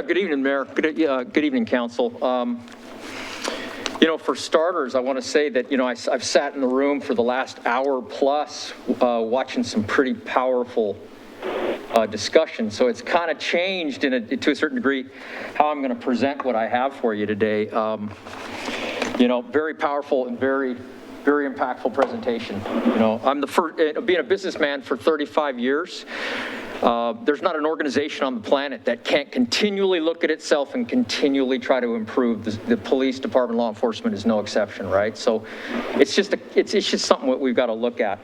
Good evening, Mayor. Good evening, Council. For starters, I want to say that, I've sat in the room for the last hour plus watching some pretty powerful discussion. So it's kind of changed to a certain degree how I'm going to present what I have for you today. Very powerful and very impactful presentation. I'm the first, being a businessman for 35 years, there's not an organization on the planet that can't continually look at itself and continually try to improve. The police department, law enforcement is no exception, right? So it's just something that we've got to look at.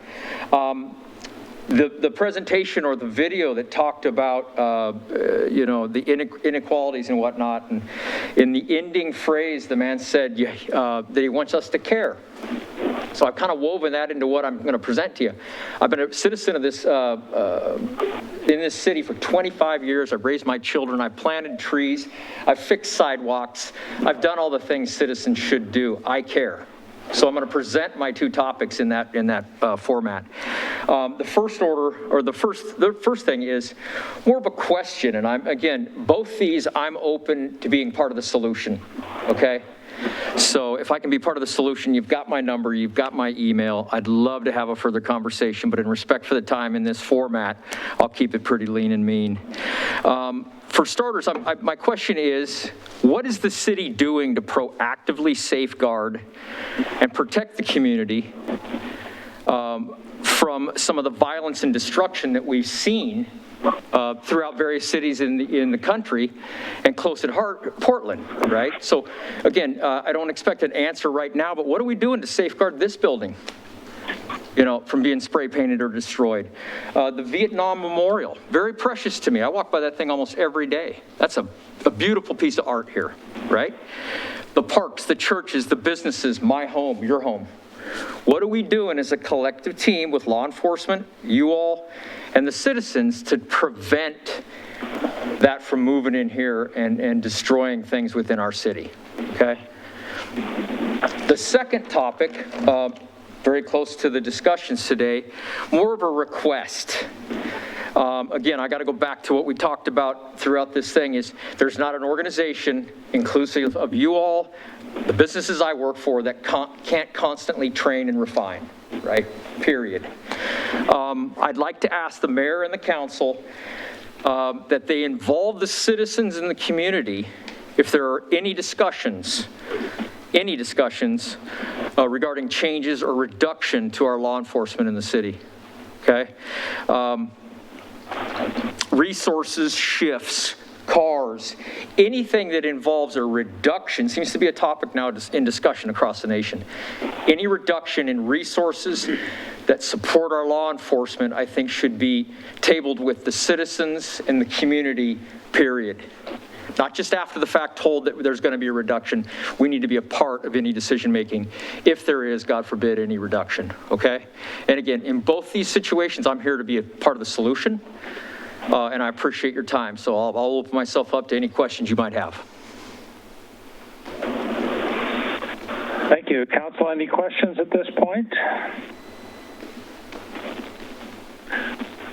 The presentation or the video that talked about, the inequalities and whatnot, and in the ending phrase, the man said that he wants us to care. So I've kind of woven that into what I'm going to present to you. I've been a citizen of this, in this city for 25 years. I've raised my children. I've planted trees. I've fixed sidewalks. I've done all the things citizens should do. I care. So I'm going to present my two topics in that format. The first thing is more of a question, and both these I'm open to being part of the solution. Okay. So if I can be part of the solution, you've got my number, you've got my email. I'd love to have a further conversation, but in respect for the time in this format, I'll keep it pretty lean and mean. For starters, my question is, what is the city doing to proactively safeguard and protect the community from some of the violence and destruction that we've seen throughout various cities in the country, and close at heart, Portland, right? So again, I don't expect an answer right now, but what are we doing to safeguard this building, from being spray painted or destroyed? The Vietnam Memorial, very precious to me. I walk by that thing almost every day. That's a beautiful piece of art here, right? The parks, the churches, the businesses, my home, your home. What are we doing as a collective team with law enforcement, you all, and the citizens to prevent that from moving in here and destroying things within our city, okay? The second topic, very close to the discussions today, more of a request. Again, I got to go back to what we talked about throughout this thing is there's not an organization inclusive of you all, the businesses I work for, that can't constantly train and refine, right? Period. I'd like to ask the mayor and the council that they involve the citizens in the community if there are any discussions regarding changes or reduction to our law enforcement in the city, okay? Resources, shifts, cars, anything that involves a reduction seems to be a topic now in discussion across the nation. Any reduction in resources that support our law enforcement, I think, should be tabled with the citizens and the community, period. Not just after the fact told that there's going to be a reduction. We need to be a part of any decision making if there is, God forbid, any reduction, okay? And again, in both these situations, I'm here to be a part of the solution, and I appreciate your time. So I'll open myself up to any questions you might have. Thank you. Council, any questions at this point?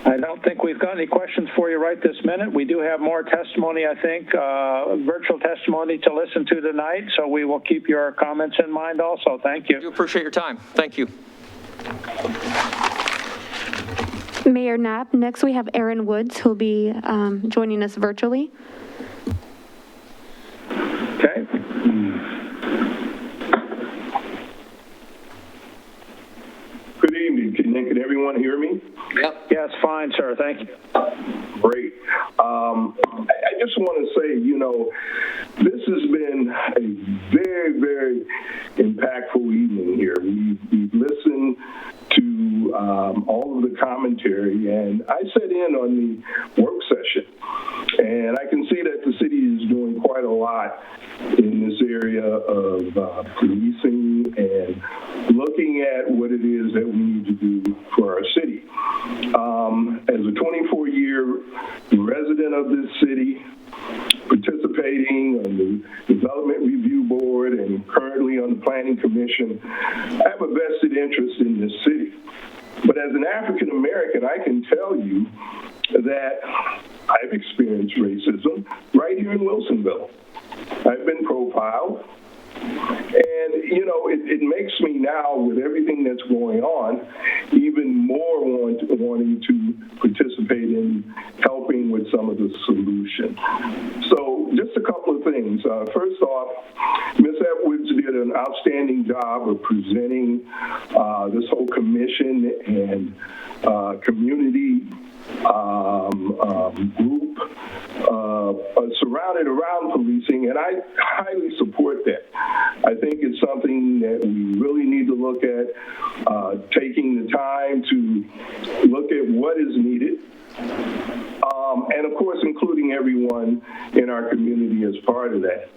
I don't think we've got any questions for you right this minute. We do have more testimony, I think, virtual testimony to listen to tonight, so we will keep your comments in mind also. Thank you. I do appreciate your time. Thank you. Mayor Knapp, next we have Aaron Woods, who'll be joining us virtually. Okay. Good evening. Can everyone hear me? Yep. Yes, fine, sir. Thank you. Great. I just want to say, this has been a very, very impactful evening here. We've listened to all of the commentary, and I sat in on the work session, and I can see that the city is doing quite a lot in this area of policing and looking at what it is that we need to do for our city. As a 24-year resident of this city, participating on the Development Review Board and currently on the Planning Commission, I have a vested interest in this city. But as an African American, I can tell you that I've experienced racism right here in Wilsonville. I've been profiled. And, you know, it makes me now, with everything that's going on, even more wanting to participate in helping with some of the solution. So just a couple of things. First off, Ms. Edwards did an outstanding job of presenting this whole commission and community group surrounded around policing, and I highly support that. I think it's something that we really need to look at, taking the time to look at what is needed, and of course including everyone in our community as part of that.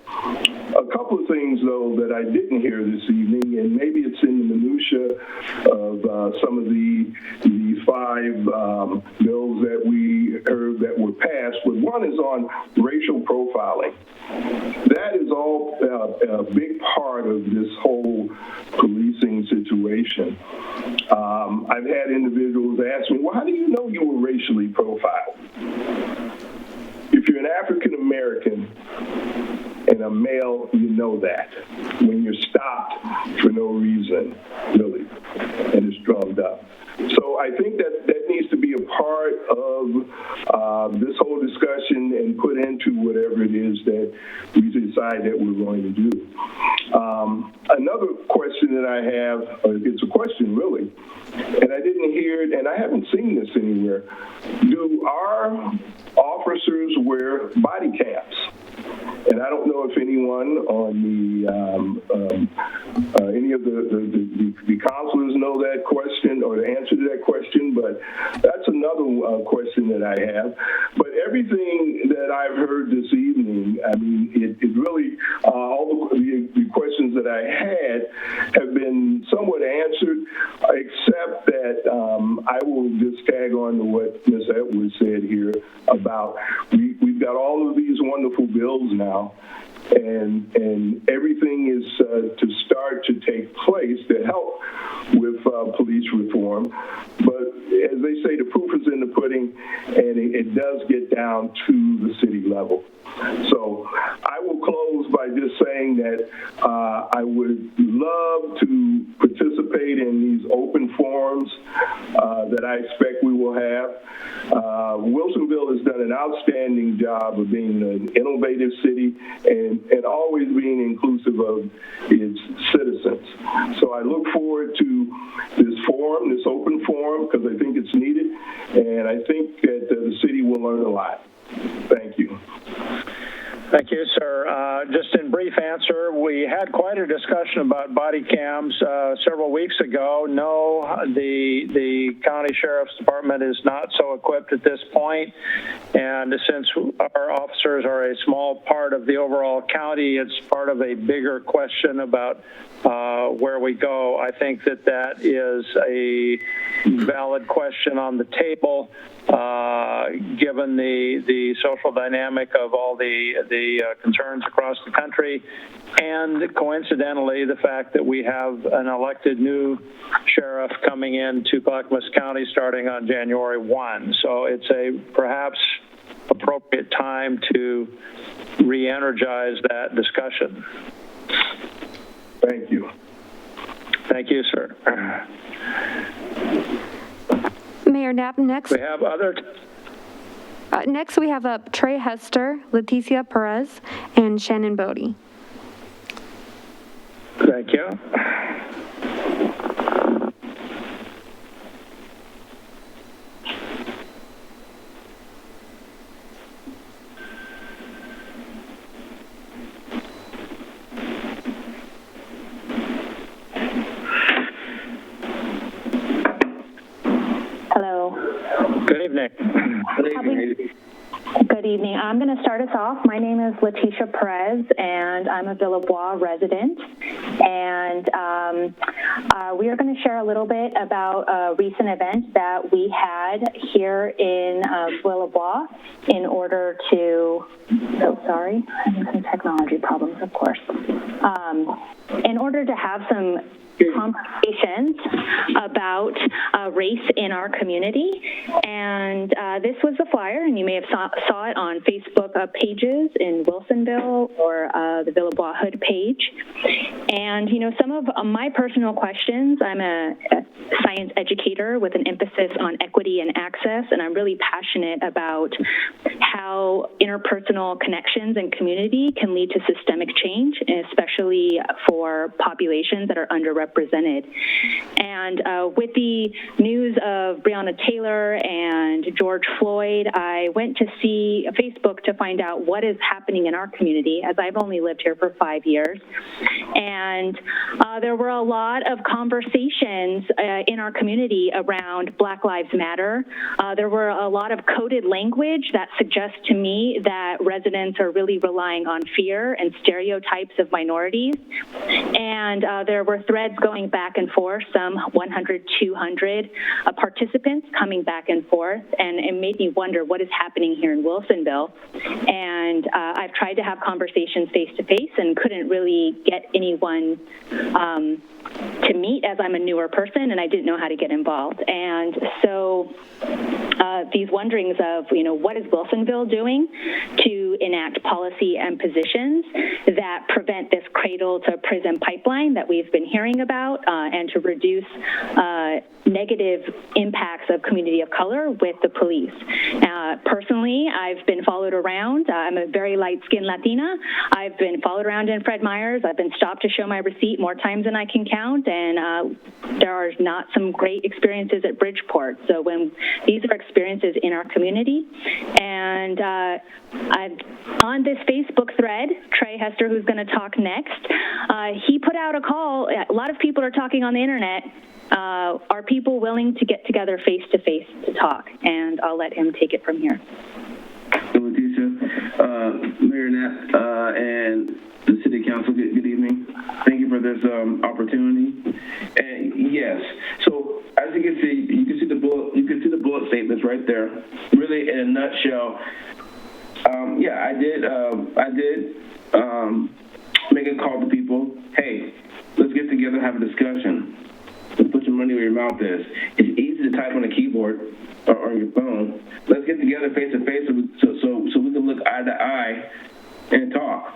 A couple of things, though, that I didn't hear this evening, and maybe it's in the minutia of some of the 5 bills that we heard that were passed, but one is on racial profiling. That is all a big part of this whole policing situation. I've had individuals ask me, well, how do you know you were racially profiled? If you're an African American and a male, you know that when you're stopped for no reason, really, and it's drummed up. So I think that needs to be a part of this whole discussion and put into whatever it is that we decide that we're going to do. Another question that I have, it's a question really, and I didn't hear it, and I haven't seen this anywhere. Do our officers wear body cams? And I don't know if anyone on any of the counselors know that question or the answer to that question, but that's another question that I have. But everything that I've heard this evening, I mean, it really, all the questions that I had have been somewhat answered, except that I will just tag on to what Ms. Edwards said here about we've got all of these wonderful bills now, and everything is to start to take place to help with police reform. But as they say, the proof is in the pudding, and it does get down to the city level. So I will close by just saying that I would love to participate in these open forums that I expect we will have. Wilsonville has done an outstanding job of being an innovative city and always being inclusive of its citizens. So I look forward to this forum, this open forum, because I think it's needed, and I think that the city will learn a lot. Thank you. Thank you, sir. Just in brief answer, we had quite a discussion about body cams several weeks ago. No, the county sheriff's department is not so equipped at this point, and since our officers are a small part of the overall county, it's part of a bigger question about where we go. I think that is a valid question on the table, given the social dynamic of all the concerns across the country, and coincidentally, the fact that we have an elected new sheriff coming into Clackamas County starting on January 1. So it's a perhaps appropriate time to re-energize that discussion. Thank you. Thank you, sir. Mayor Knapp, next. We have other... Next, we have up Trey Hester, Leticia Perez, and Shannon Bodie. Thank you. Hello. Good evening. Good evening. I'm going to start us off. My name is Leticia Perez, and I'm a Villebois resident. And we are going to share a little bit about a recent event that we had here in Willowbois in order to, having some technology problems, of course, in order to have some conversations about race in our community. And this was the flyer, and you may have saw it on Facebook pages in Wilsonville or the Willowbois Hood page. And, you know, some of my personal questions, I'm a science educator with an emphasis on equity and access, and I'm really passionate about how interpersonal connections and community can lead to systemic change, especially for populations that are underrepresented. And with the news of Breonna Taylor and George Floyd, I went to see Facebook to find out what is happening in our community, as I've only lived here for 5 years. And there were a lot of conversations in our community around Black Lives Matter. There were a lot of coded language that suggests to me that residents are really relying on fear and stereotypes of minorities. And there were threads going back and forth, some 100, 200 participants coming back and forth, and it made me wonder what is happening here in Wilsonville. And I've tried to have conversations face-to-face and couldn't really get anyone to meet, as I'm a newer person and I didn't know how to get involved. And so these wonderings of, you know, what is Wilsonville doing to enact policy and positions that prevent this cradle to prison pipeline that we've been hearing about, and to reduce negative impacts of community of color with the police. Personally, I've been followed around. I'm a very light-skinned Latina. I've been followed around in Fred Meyer's. I've been stopped to show my receipt more times than I can count, and there are not some great experiences at Bridgeport. So when these are experiences in our community, and on this Facebook thread, Trey Hester, who's going to talk next, he put out a call. A lot of people are talking on the internet. Are people willing to get together face-to-face to talk? And I'll let him take it from here. Leticia, Mayor Knapp, and the City Council, good evening. Thank you for this opportunity. And yes, so as you can see the bullet statements right there. Really, in a nutshell, I did make a call to people. Hey, let's get together and have a discussion. Let's put your money where your mouth is. It's easy to type on a keyboard or on your phone. Let's get together face to face so we can look eye to eye and talk.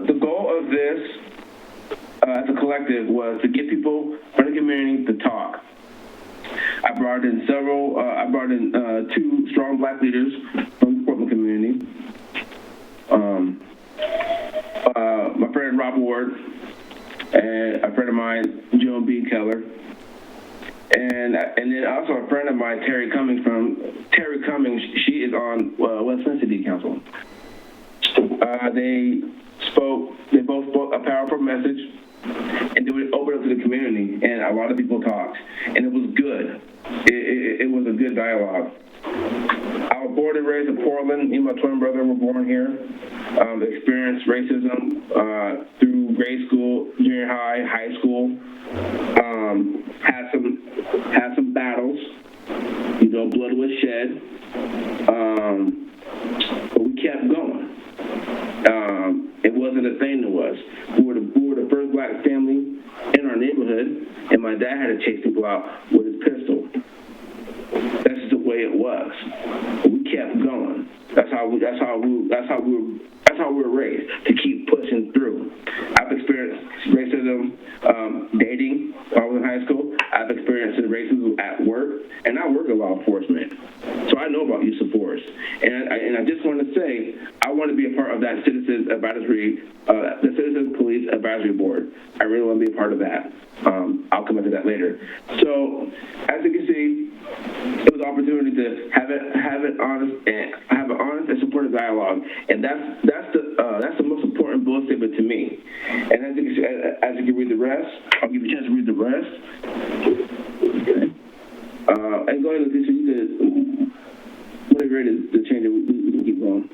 The goal of this as a collective was to get people from the community to talk. I brought in two strong Black leaders from the Portland community. My friend Rob Ward and a friend of mine, Joan B. Keller, and then also a friend of mine, Terry Cummings. She is on Westminster City Council. They both spoke a powerful message, and they would open up to the community, and a lot of people talked, and it was good. It was a good dialogue. I was born and raised in Portland. Me and my twin brother were born here. Experienced racism through grade school, junior high, high school. Had some battles. Blood was shed. But we kept going. It wasn't a thing to us. We were the first Black family in our neighborhood, and my dad had to chase people out with his pistol. That's just the way it was. But we kept going. That's how we were raised, to keep pushing through. I've experienced racism dating while I was in high school. I've experienced racism at work, and I work in law enforcement, so I know about use of force. And I just want to say, I want to be a part of that Citizens Police Advisory Board. I really want to be a part of that. I'll come into that later. So, as you can see, it was an opportunity to have an honest and supportive dialogue, and that's the most important bullet statement to me. And as you can read the rest, I'll give you a chance to read the rest. Okay. And go ahead, Leticia, you could, whenever you're ready to change it, we can keep going.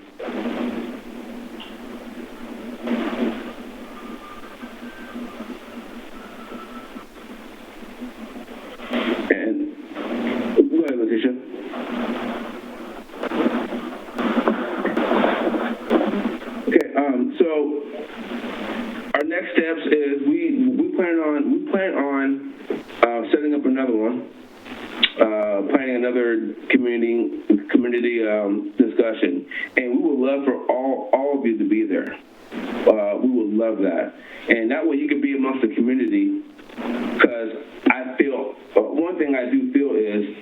next steps is we plan on setting up another one, planning another community discussion, and we would love for all of you to be there. We would love that, and that way you could be amongst the community. Because I feel one thing I do feel is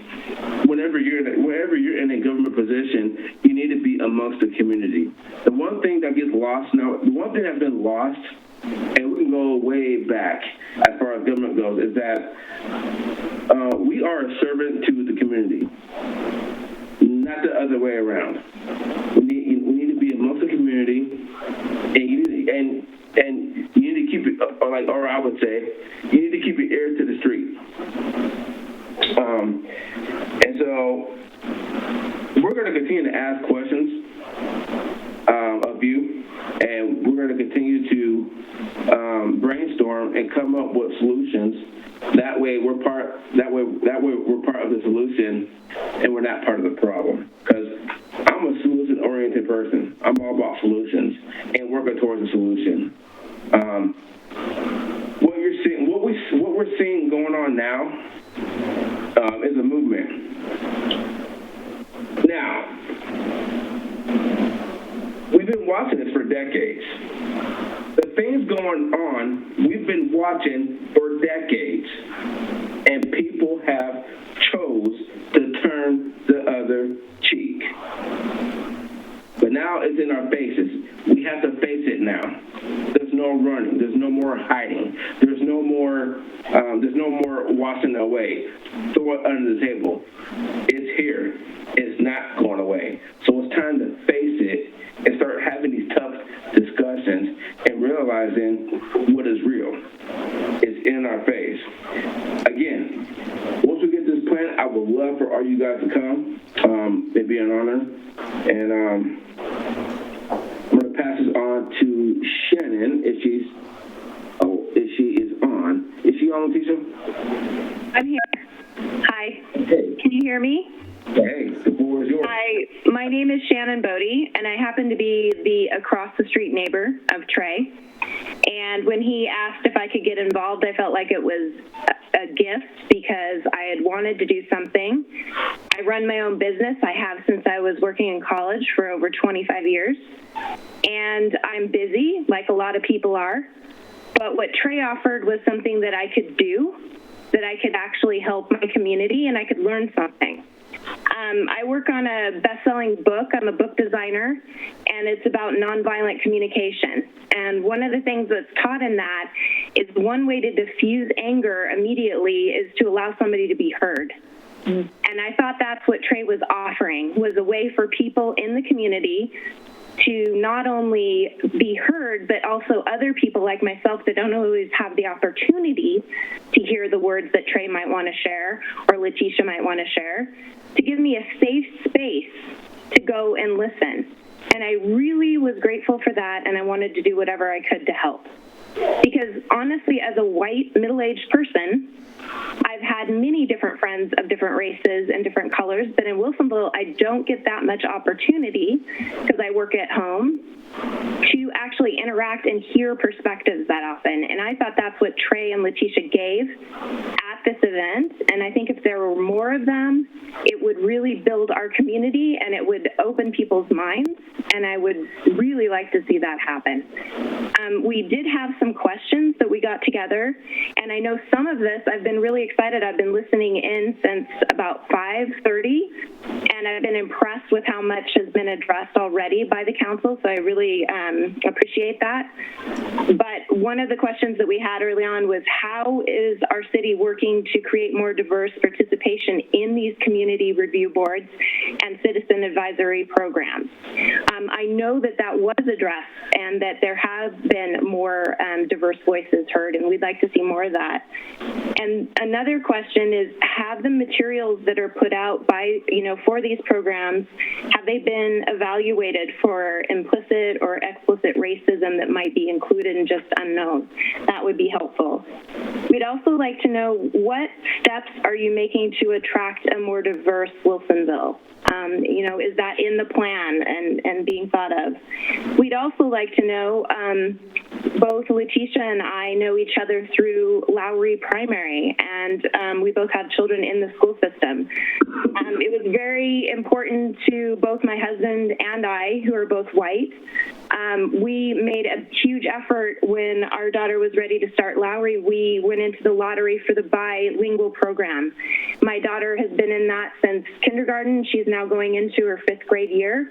whenever you're in a government position, you need to be amongst the community. The one thing that gets lost now, the one thing that's been lost, and we can go way back as far as government goes, is that we are a servant to the community, not the other way around. We need to be amongst the community, and you need to keep it, or I would say, you need to keep your ear to the street. And so we're going to continue to ask questions of you, and we're going to continue to brainstorm and come up with solutions. That way we're part of the solution, and we're not part of the problem. Because I'm a solution-oriented person. I'm all about solutions and working towards a solution. What we're seeing going on now is a movement. Now, we've been watching this for decades. The things going on, we've been watching for decades, and people have chose to turn the other cheek. But now it's in our faces. We have to face it now. There's no running. There's no more hiding. There's no more washing away. Throw it under the table. It's here. It's not going away. So it's time to face it and start having these tough discussions and realizing what is real. It's in our face. Again, once we get this plan, I would love for all you guys to come. It'd be an honor. And I'm going to pass this on to Shannon if she is on. Is she on, Leticia? I'm here. Hi. Hey. Can you hear me? Hey, the floor is yours. Hi, my name is Shannon Bodie, and I happen to be the across-the-street neighbor of Trey. And when he asked if I could get involved, I felt like it was a gift because I had wanted to do something. I run my own business. I have since I was working in college for over 25 years. And I'm busy, like a lot of people are. But what Trey offered was something that I could do, that I could actually help my community, and I could learn something. I work on a best-selling book. I'm a book designer, and it's about nonviolent communication. And one of the things that's taught in that is one way to diffuse anger immediately is to allow somebody to be heard. And I thought that's what Trey was offering, was a way for people in the community to not only be heard, but also other people like myself that don't always have the opportunity to hear the words that Trey might want to share or Leticia might want to share, to give me a safe space to go and listen. And I really was grateful for that, and I wanted to do whatever I could to help. Because honestly, as a white, middle-aged person, I've had many different friends of different races and different colors, but in Wilsonville, I don't get that much opportunity because I work at home to actually interact and hear perspectives that often. And I thought that's what Trey and Leticia gave at this event. And I think if there were more of them, it would really build our community and it would open people's minds. And I would really like to see that happen. We did have some questions that we got together. And I know some of this, I've been really excited. I've been listening in since about 5:30. And I've been impressed with how much has been addressed already by the council. So I really appreciate that. But one of the questions that we had early on was, how is our city working to create more diverse participation in these community review boards and citizen advisory programs? I know that that was addressed and that there have been more diverse voices heard, and we'd like to see more of that. And another question is, have the materials that are put out by, for these programs, have they been evaluated for implicit or explicit racism that might be included and just unknown? That would be helpful. We'd also like to know, what steps are you making to attract a more diverse Wilsonville? Is that in the plan and being thought of? We'd also like to know, both Letitia and I know each other through Lowry Primary, and we both have children in the school system. It was very important to both my husband and I, who are both white. We made a huge effort when our daughter was ready to start Lowry. We went into the lottery for the bilingual program. My daughter has been in that since kindergarten. She's now going into her 5th grade year.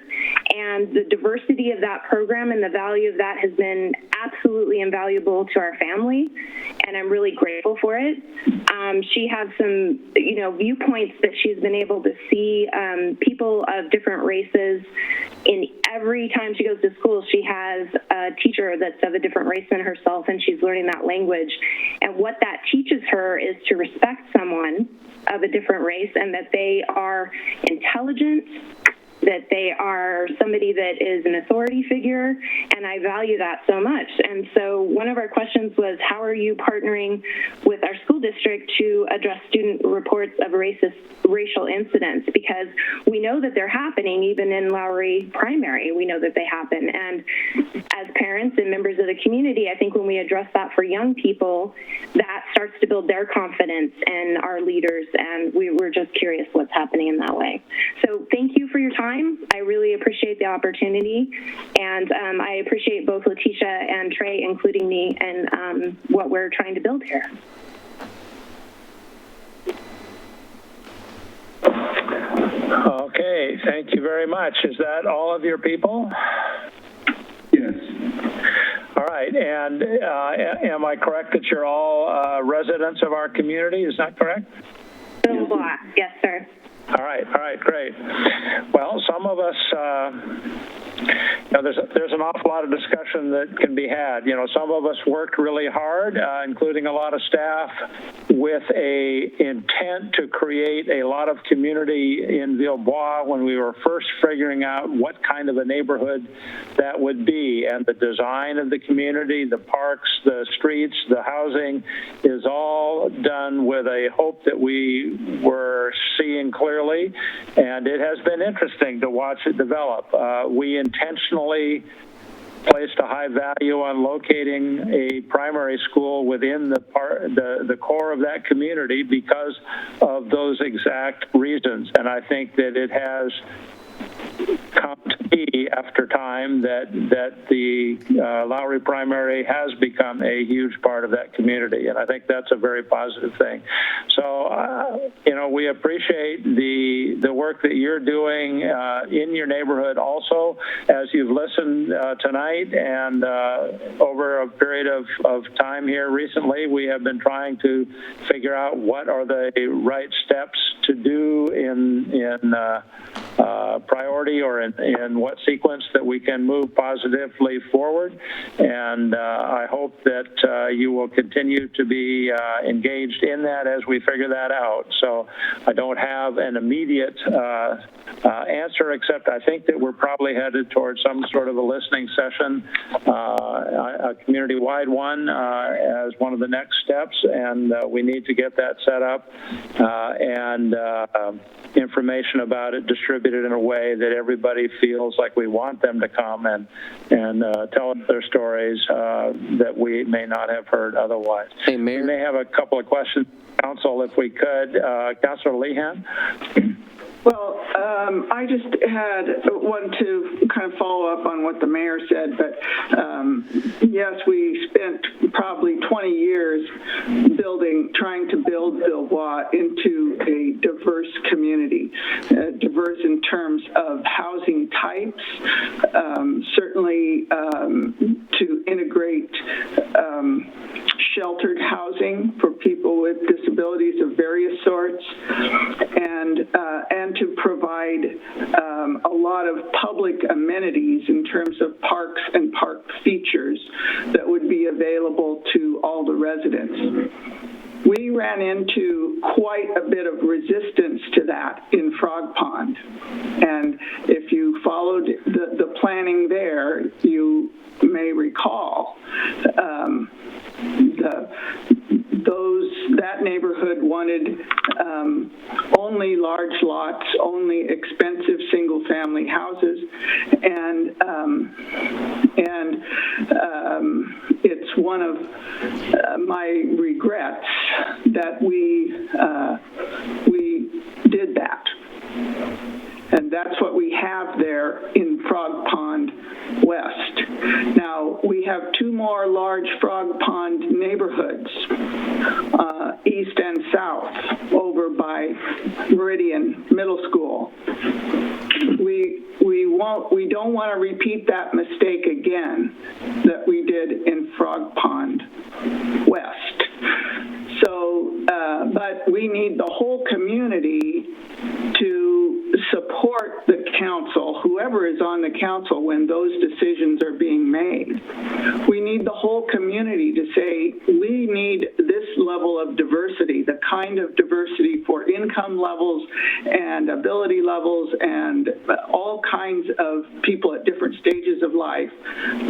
And the diversity of that program and the value of that has been absolutely invaluable to our family, and I'm really grateful for it. She has some, viewpoints that she's been able to see people of different races. In every time she goes to school, she has a teacher that's of a different race than herself, and she's learning that language. And what that teaches her is to respect someone of a different race, and that they are intelligent, that they are somebody that is an authority figure, and I value that so much. And so one of our questions was, how are you partnering with our school district to address student reports of racial incidents? Because we know that they're happening even in Lowry Primary. We know that they happen. And as parents and members of the community, I think when we address that for young people, that starts to build their confidence in our leaders, and we were just curious what's happening in that way. So thank you for your time. I really appreciate the opportunity, and I appreciate both Letitia and Trey including me in what we're trying to build here. Okay, thank you very much. Is that all of your people? Yes. All right, and am I correct that you're all residents of our community? Is that correct? Yes, sir. All right, great. Well, some of us, there's an awful lot of discussion that can be had. Some of us worked really hard, including a lot of staff, with a intent to create a lot of community in Villebois when we were first figuring out what kind of a neighborhood that would be. And the design of the community, the parks, the streets, the housing is all done with a hope that we were seeing clearly, and it has been interesting to watch it develop. We intentionally placed a high value on locating a primary school within the core of that community because of those exact reasons, and I think that it has come to be after time that the Lowry Primary has become a huge part of that community, and I think that's a very positive thing. So, we appreciate the work that you're doing in your neighborhood also. As you've listened tonight and over a period of time here recently, we have been trying to figure out what are the right steps to do in priority or in what sequence that we can move positively forward. And I hope that you will continue to be engaged in that as we figure that out. So I don't have an immediate answer, except I think that we're probably headed towards some sort of a listening session, a community-wide one as one of the next steps, and we need to get that set up and information about it distributed in a way that everybody feels like we want them to come and tell us their stories that we may not have heard otherwise. Hey, Mayor. We may have a couple of questions, Council, if we could. Councilor Lehan? Well, I just had one to kind of follow up on what the mayor said, but yes, we spent probably 20 years trying to build Villebois into a diverse community, diverse in terms of housing types, certainly to integrate sheltered housing for people with disabilities of various sorts, and to provide a lot of public amenities in terms of parks and park features that would be available to all the residents. We ran into quite a bit of resistance to that in Frog Pond. And if you followed the planning there, you may recall that neighborhood wanted only large lots, only expensive single-family houses, and one of my regrets that we did that. And that's what we have there in Frog Pond West. Now, we have two more large Frog Pond neighborhoods, east and south, over by Meridian Middle School. We don't want to repeat that mistake again that we did in Frog Pond West. So, but we need the whole community to support the council, whoever is on the council when those decisions are being made. We need the whole community to say, we need this level of diversity, the kind of diversity for income levels and ability levels and all kinds of people at different stages of life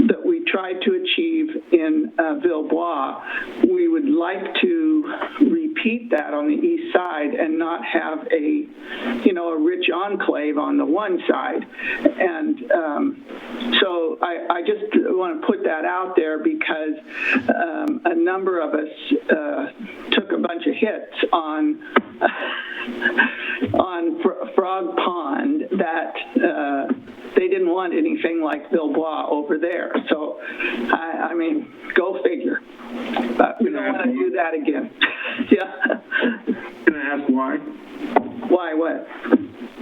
that we tried to achieve in Villebois. We would like to repeat that on the east side and not have a rich enclave on the one side. And so I just want to put that out there because a number of us took a bunch of hits on Frog Pond that they didn't want anything like Villebois over there. So, I mean, go figure. But we don't want to do that again. Yeah. Can I ask why? Why what?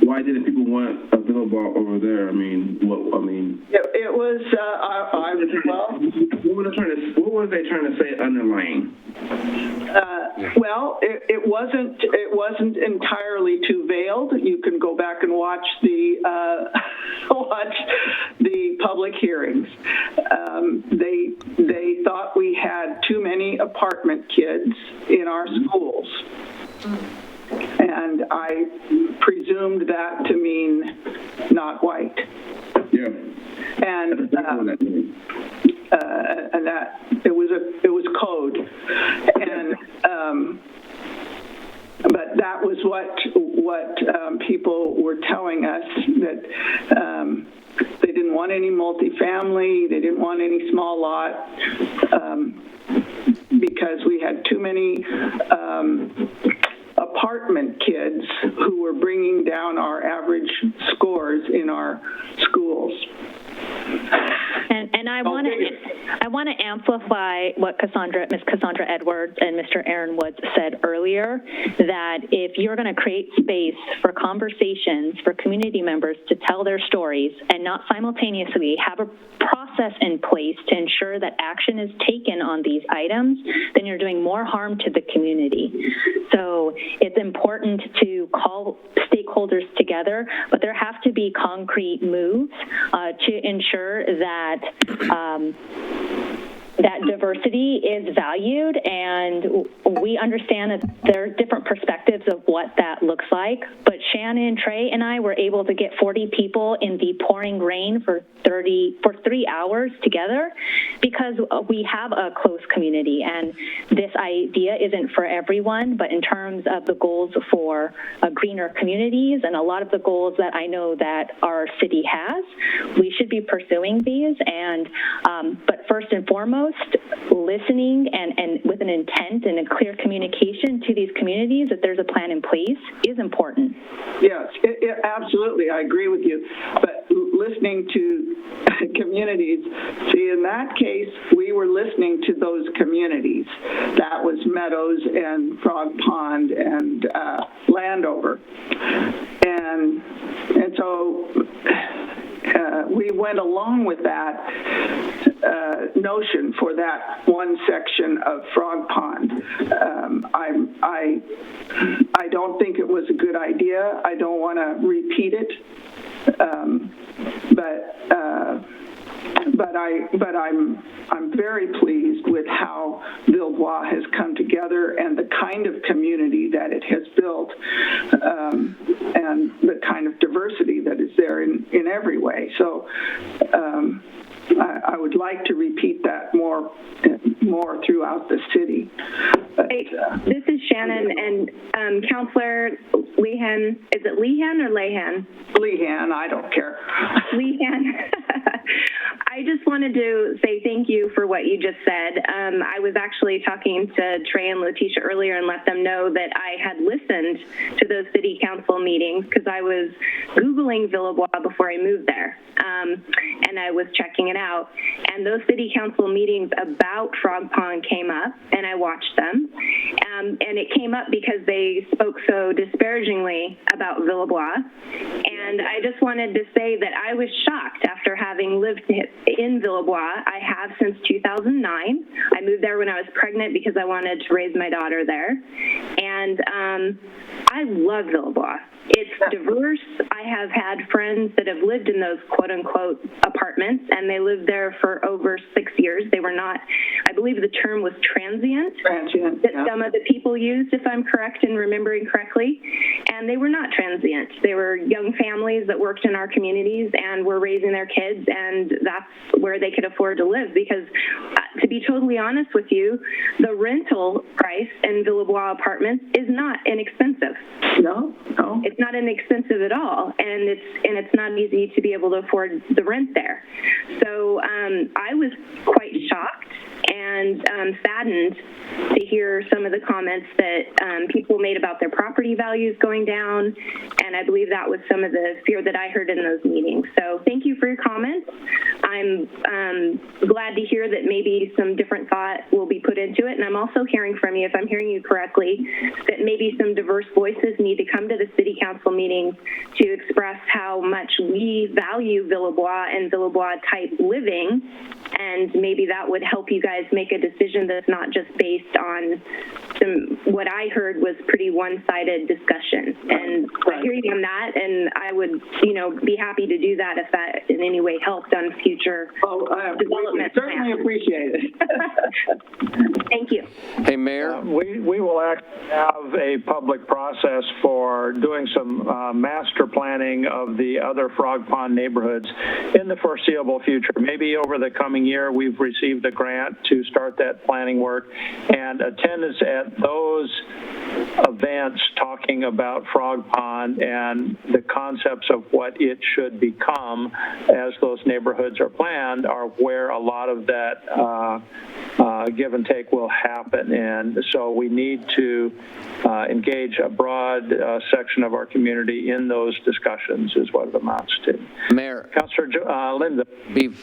Why didn't people want a Villebois over there? I mean, It was, what were they trying to say underlying? Well, it wasn't entirely too veiled. You can go back and watch the public hearings. They thought we had too many apartment kids in our schools. And I presumed that to mean not white. Yeah. And that it was code, and but that was what people were telling us, that they didn't want any multifamily, they didn't want any small lot, because we had too many apartment kids who were bringing down our average scores in our schools. And I want to amplify what Ms. Cassandra Edwards and Mr. Aaron Woods said earlier, that if you're going to create space for conversations for community members to tell their stories and not simultaneously have a process in place to ensure that action is taken on these items, then you're doing more harm to the community. So it's important to call stakeholders together, but there have to be concrete moves to ensure that that diversity is valued, and we understand that there are different perspectives of what that looks like, but Shannon, Trey, and I were able to get 40 people in the pouring rain for 3 hours together because we have a close community, and this idea isn't for everyone, but in terms of the goals for greener communities and a lot of the goals that I know that our city has, we should be pursuing these, and but first and foremost, listening and with an intent and a clear communication to these communities that there's a plan in place is important. Yes, absolutely. I agree with you. But listening to communities, see, in that case, we were listening to those communities. That was Meadows and Frog Pond and Landover. And so we went along with that notion for that one section of Frog Pond. I don't think it was a good idea. I don't want to repeat it, but I'm very pleased with how Villebois has come together and the kind of community that it has built, and the kind of diversity that is there in every way. So I would like to repeat that more throughout the city. But, this is Shannon, and Councillor Lehan, is it Lehan or Lehan? Lehan, I don't care. Lehan. I just wanted to say thank you for what you just said. I was actually talking to Trey and Letitia earlier and let them know that I had listened to those city council meetings because I was Googling Villebois before I moved there. And I was checking it out. And those city council meetings about Frog Pond came up, and I watched them. And it came up because they spoke so disparagingly about Villebois. And I just wanted to say that I was shocked after having lived in Villebois. I have since 2009. I moved there when I was pregnant because I wanted to raise my daughter there. And I love Villebois. It's diverse. I have had friends that have lived in those quote-unquote apartments, and they lived there for over 6 years. They were not, I believe the term was transient that some of the people used, if I'm correct in remembering correctly, and they were not transient. They were young families that worked in our communities and were raising their kids, and that's where they could afford to live because, to be totally honest with you, the rental price in Villebois apartments is not inexpensive. No. It's not inexpensive at all, and it's not easy to be able to afford the rent there. So I was quite shocked and saddened to hear some of the comments that people made about their property values going down, and I believe that was some of the fear that I heard in those meetings. So thank you for your comments. I'm glad to hear that maybe some different thought will be put into it, and I'm also hearing from you, if I'm hearing you correctly, that maybe some diverse voices need to come to the city council meetings to express how much we value Villebois and Villebois-type living, and maybe that would help you guys make a decision that's not just based on what I heard was pretty one-sided discussion. And I hear you on that, and I would, be happy to do that if that in any way helped on future development. Certainly appreciate it. Thank you. Hey, Mayor. We will actually have a public process for doing some master planning of the other Frog Pond neighborhoods in the foreseeable future. Maybe over the coming year, we've received a grant to start that planning work, and attendance at those events talking about Frog Pond and the concepts of what it should become as those neighborhoods are planned are where a lot of that give and take will happen. And so we need to engage a broad section of our community in those discussions is what it amounts to. Mayor. Councilor Linda.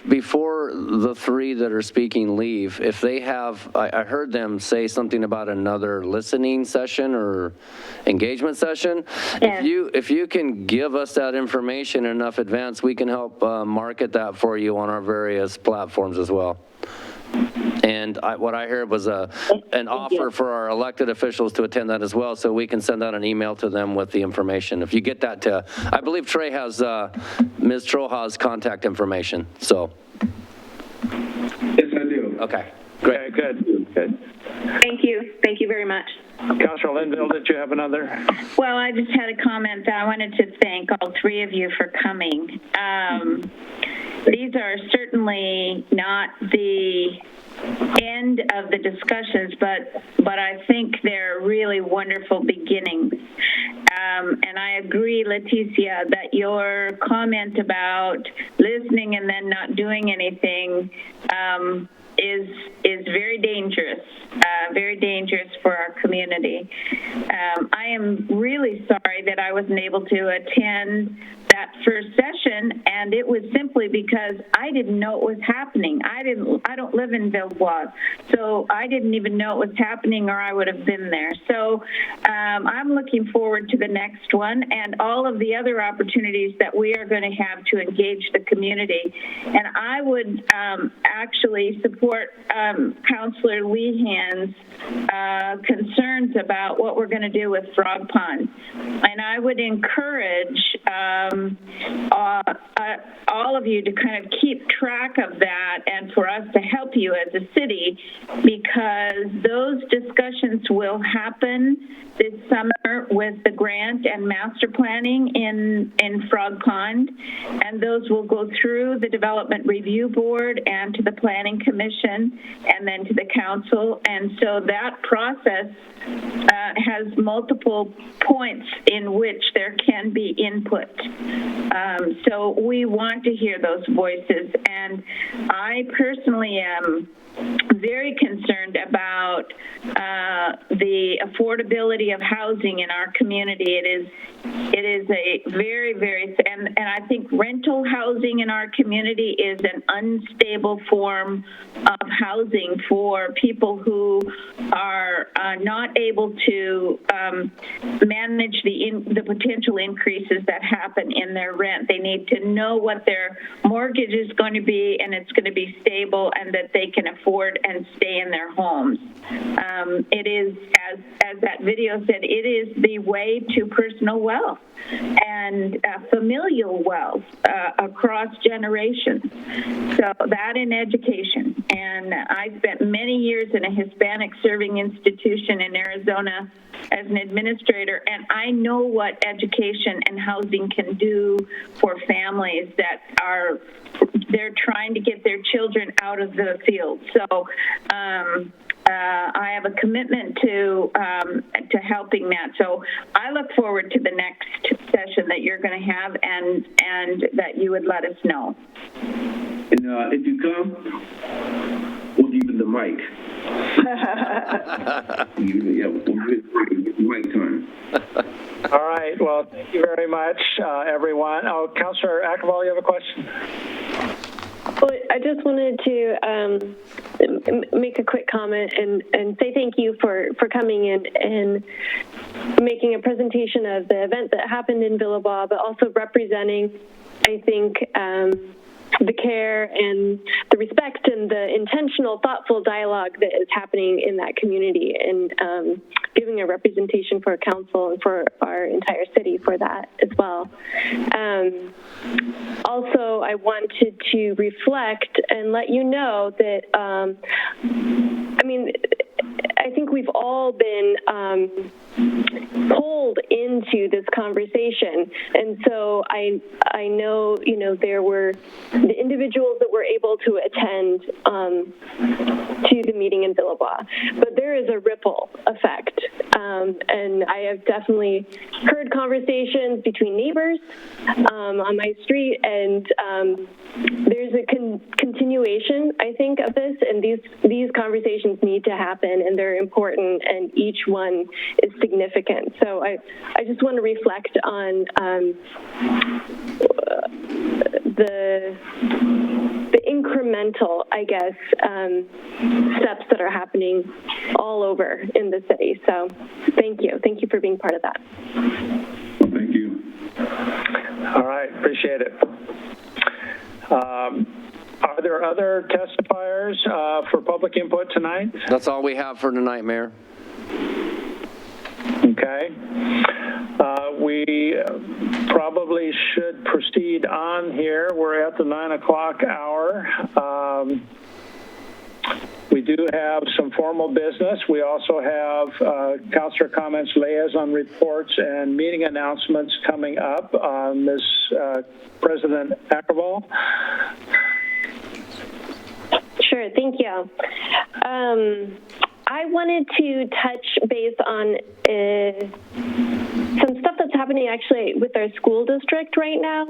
Before the three that are speaking leave, if they have, I heard them say something about another listening session or engagement session. Yes. If you can give us that information in enough advance, we can help market that for you on our various platforms as well. And what I heard was an offer for our elected officials to attend that as well, so we can send out an email to them with the information. If you get that to, I believe Trey has Ms. Troja's contact information, so. Yes, I do. Okay, great. Okay, good. Thank you. Thank you very much. Councilor Linville, did you have another? Well, I just had a comment that I wanted to thank all three of you for coming. These are certainly not the end of the discussions, but I think they're really wonderful beginnings. And I agree, Leticia, that your comment about listening and then not doing anything is very dangerous for our community. I am really sorry that I wasn't able to attend that first session, and it was simply because I didn't know it was happening. I don't live in Villebois, so I didn't even know it was happening, or I would have been there. So I'm looking forward to the next one and all of the other opportunities that we are going to have to engage the community. And I would actually support Councillor Lehan's concerns about what we're going to do with Frog Pond. And I would encourage all of you to kind of keep track of that and for us to help you as a city, because those discussions conversations will happen this summer with the grant and master planning in Frog Pond, and those will go through the Development Review Board and to the Planning Commission and then to the council. And so that process has multiple points in which there can be input. So we want to hear those voices, and I personally am very concerned about the affordability of housing in our community. It is a very, very, and I think rental housing in our community is an unstable form of housing for people who are not able to manage the potential increases that happen in their rent. They need to know what their mortgage is going to be, and it's going to be stable, and that they can afford and stay in their homes. It is, as that video said, it is the way to personal wealth and familial wealth across generations. So that in education. And I spent many years in a Hispanic serving institution in Arizona as an administrator, and I know what education and housing can do for families that are, they're trying to get their children out of the field. So I have a commitment to helping that. So I look forward to the next session that you're going to have, and that you would let us know. And if you come, we'll give you the mic. We'll give you the mic time. All right. Well, thank you very much, everyone. Oh, Councilor Akval, you have a question? Well, I just wanted to make a quick comment and say thank you for coming in and making a presentation of the event that happened in Villebois, but also representing, I think, the care and the respect and the intentional, thoughtful dialogue that is happening in that community, and giving a representation for council and for our entire city for that as well. Also, I wanted to reflect and let you know that, I mean, I think we've all been pulled into this conversation, and so I know, you know, there were the individuals that were able to attend to the meeting in Villebois, but there is a ripple effect, and I have definitely heard conversations between neighbors on my street, and there's a continuation, I think, of this, and these conversations need to happen, and they're important, and each one is significant. So I just want to reflect on the incremental, I guess, steps that are happening all over in the city. So thank you. Thank you for being part of that. Well, thank you. All right. Appreciate it. Are there other testifiers for public input tonight? That's all we have for tonight, Mayor. Okay. We probably should proceed on here. We're at the 9 o'clock hour. We do have some formal business. We also have councilor comments, liaison reports, and meeting announcements coming up. Ms. President Akval. Sure, thank you. I wanted to touch base on some stuff that's happening actually with our school district right now.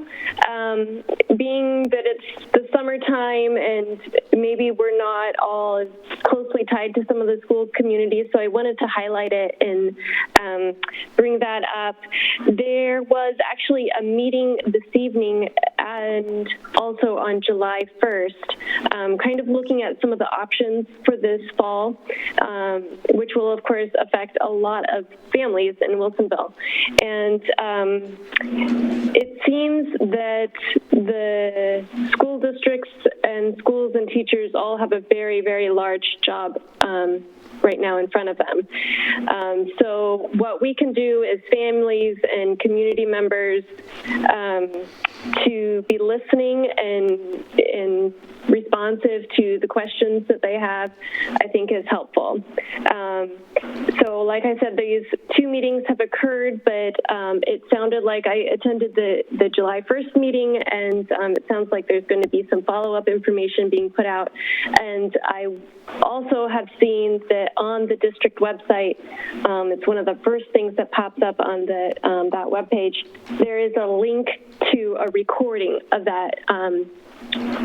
Being that it's the summertime and maybe we're not all as closely tied to some of the school communities, so I wanted to highlight it and bring that up. There was actually a meeting this evening and also on July 1st, kind of looking at some of the options for this fall, which will of course affect a lot of families in Wilsonville. And it seems that the school districts and schools and teachers all have a very, very large job right now in front of them. So what we can do as families and community members to be listening and responsive to the questions that they have, I think is helpful. So like I said, these 2 meetings have occurred, but it sounded like I attended the July 1st meeting, and it sounds like there's going to be some follow-up information being put out. And I also have seen that on the district website, it's one of the first things that pops up on the that webpage, there is a link to a recording of that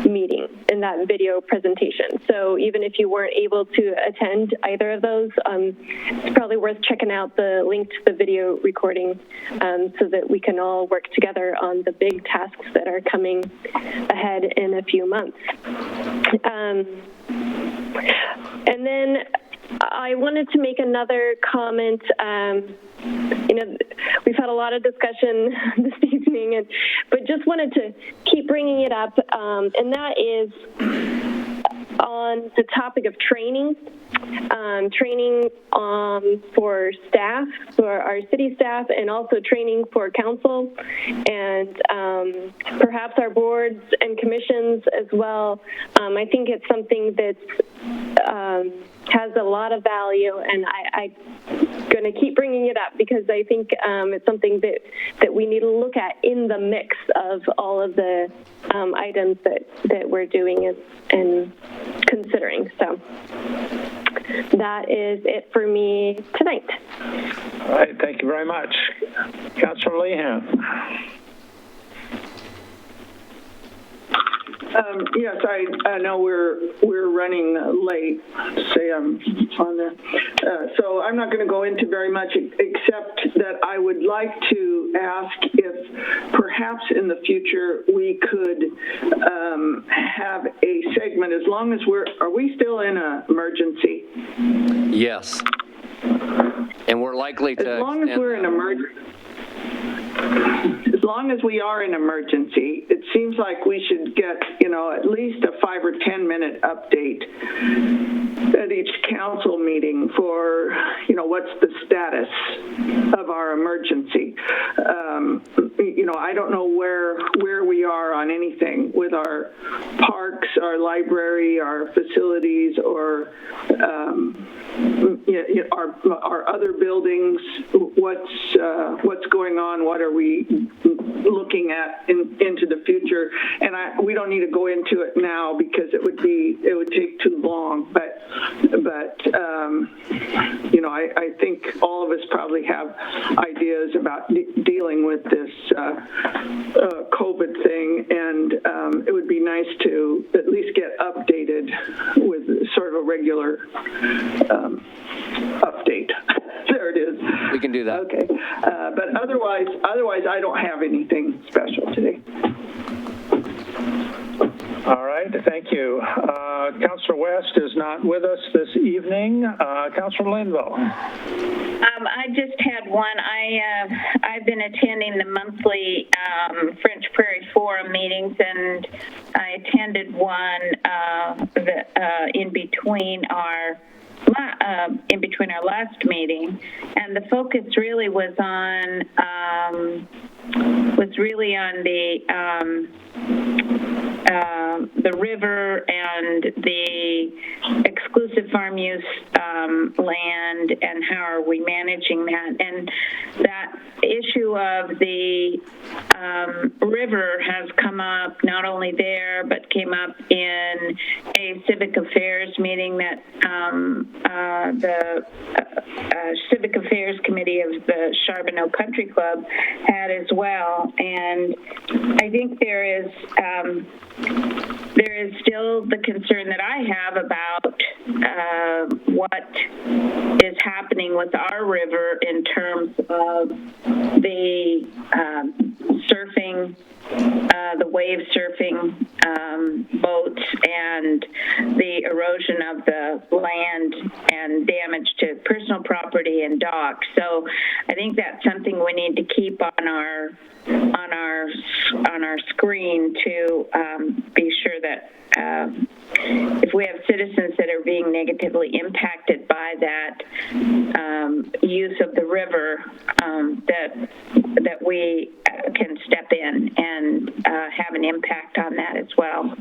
meeting in that video presentation. So even if you weren't able to attend either of those, it's probably worth checking out the link to the video recording so that we can all work together on the big tasks that are coming ahead in a few months. And then I wanted to make another comment. You know, we've had a lot of discussion this evening, but just wanted to keep bringing it up, and that is on the topic of training. Training for staff, for our city staff, and also training for council, and perhaps our boards and commissions as well. I think it's something that has a lot of value, and I'm going to keep bringing it up because I think it's something that we need to look at in the mix of all of the items that we're doing and considering. So that is it for me tonight. All right, thank you very much. Councilor Lehan. Yes, I know we're running late. Say I'm on there, so I'm not going to go into very much, except that I would like to ask if perhaps in the future we could have a segment. As long as are we still in an emergency? Yes. And we're likely to. As long as we're in emergency. As long as we are in emergency, it seems like we should get, at least a 5 or 10 minute update at each council meeting for, what's the status of our emergency. I don't know where we are on anything with our parks, our library, our facilities, or our other buildings. What's going on? What are we looking at into the future? And we don't need to go into it now because it would take too long. But I think all of us probably have ideas about dealing with this COVID thing, and it would be nice to at least get updated with sort of a regular update. There it is. We can do that. Okay. But otherwise, I don't have anything special today. All right, thank you. Councilor West is not with us this evening. Councilor Linville. I just had one. I've been attending the monthly French Prairie Forum meetings, and I attended one in between our last meeting, and the focus really was on the river and the exclusive farm use land, and how are we managing that. And that issue of the river has come up not only there, but came up in a civic affairs meeting that the Civic Affairs Committee of the Charbonneau Country Club had as well. And I think there is still the concern that I have about what is happening with our river in terms of the surfing, the wave surfing boats, and the erosion of the land and damage to personal property and docks. So I think that's something we need to keep on our screen to be sure that if we have citizens that are being negatively impacted by that use of the river, that we can step in and have an impact on that as well.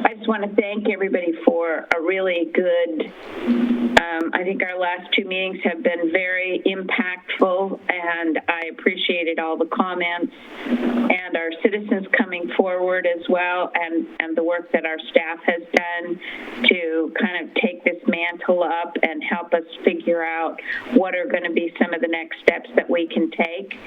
I just want to thank everybody for a really good, I think our last two meetings have been very impactful, and I appreciated all the comments and our citizens coming forward as well, and the work that our staff has done to kind of take this mantle up and help us figure out what are going to be some of the next steps that we can take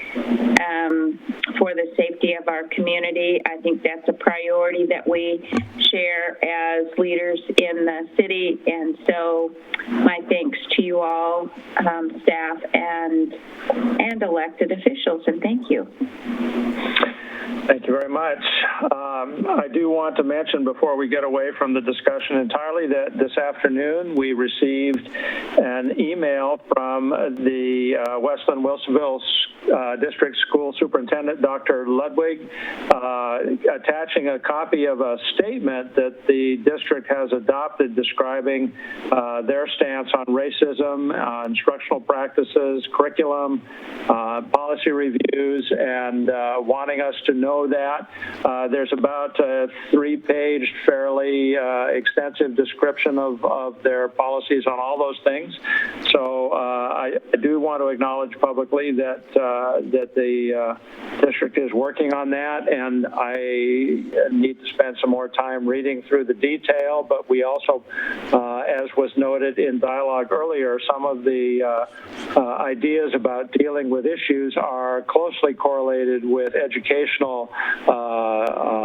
for the safety of our community. I think that's a priority that we share as leaders in the city, and so my thanks to you all, staff and elected officials, and thank you. Thank you very much. I do want to mention before we get away from the discussion entirely that this afternoon we received an email from the Westland Wilsonville District School Superintendent, Dr. Ludwig, attaching a copy of a statement that the district has adopted describing their stance on racism, instructional practices, curriculum, policy reviews, and wanting us to know that. There's about a 3-page, fairly extensive description of their policies on all those things. So I do want to acknowledge publicly that the district is working on that, and I need to spend some more time reading through the detail, but we also, as was noted in dialogue earlier, some of the ideas about dealing with issues are closely correlated with educational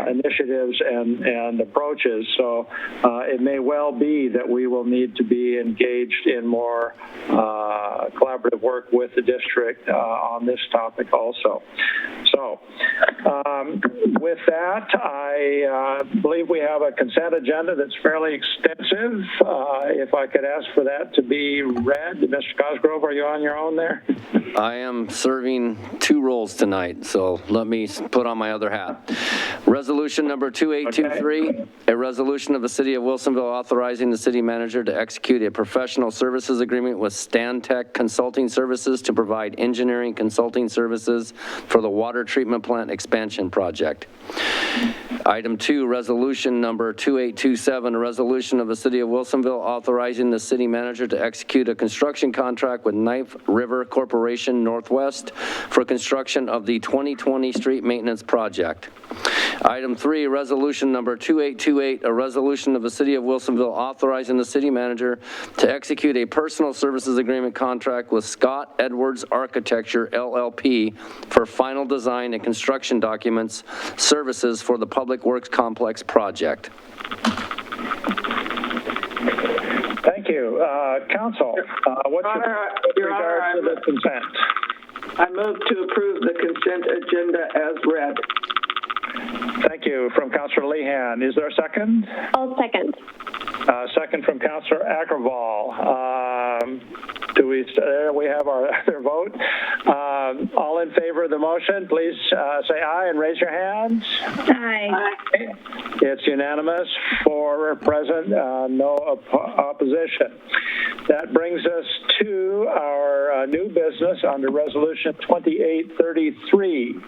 initiatives and approaches. So it may well be that we will need to be engaged in more collaborative work with the district on this topic also. So with that, I believe we have a consent agenda that's fairly extensive. If I could ask for that to be read. Mr. Cosgrove, are you on your own there? I am serving 2 roles tonight, so let me put on my other hat. Resolution number 2823, a resolution of the City of Wilsonville authorizing the city manager to execute a professional services agreement with Stantec Consulting Services to provide engineering consulting services for the water treatment plant expansion project. Item 2, resolution number 2827, a resolution of the City of Wilsonville authorizing the city manager to execute a construction contract with Knife River Corporation Northwest for construction of the 2020 street maintenance project. Item 3, resolution number 2828, a resolution of the City of Wilsonville authorizing the city manager to execute a personal services agreement contract with Scott Edwards Architecture, LLP, for final design and construction documents services for the Public Works Complex project. Thank you. Council, what's your regard to the consent? I move to approve the consent agenda as read. Thank you. From Councilor Lehan. Is there a second? I'll second. Second from Councilor Agrawal. We have our other vote. All in favor of the motion, please say aye and raise your hands. Aye. It's unanimous. 4 present, no opposition. That brings us to our new business under Resolution 2833.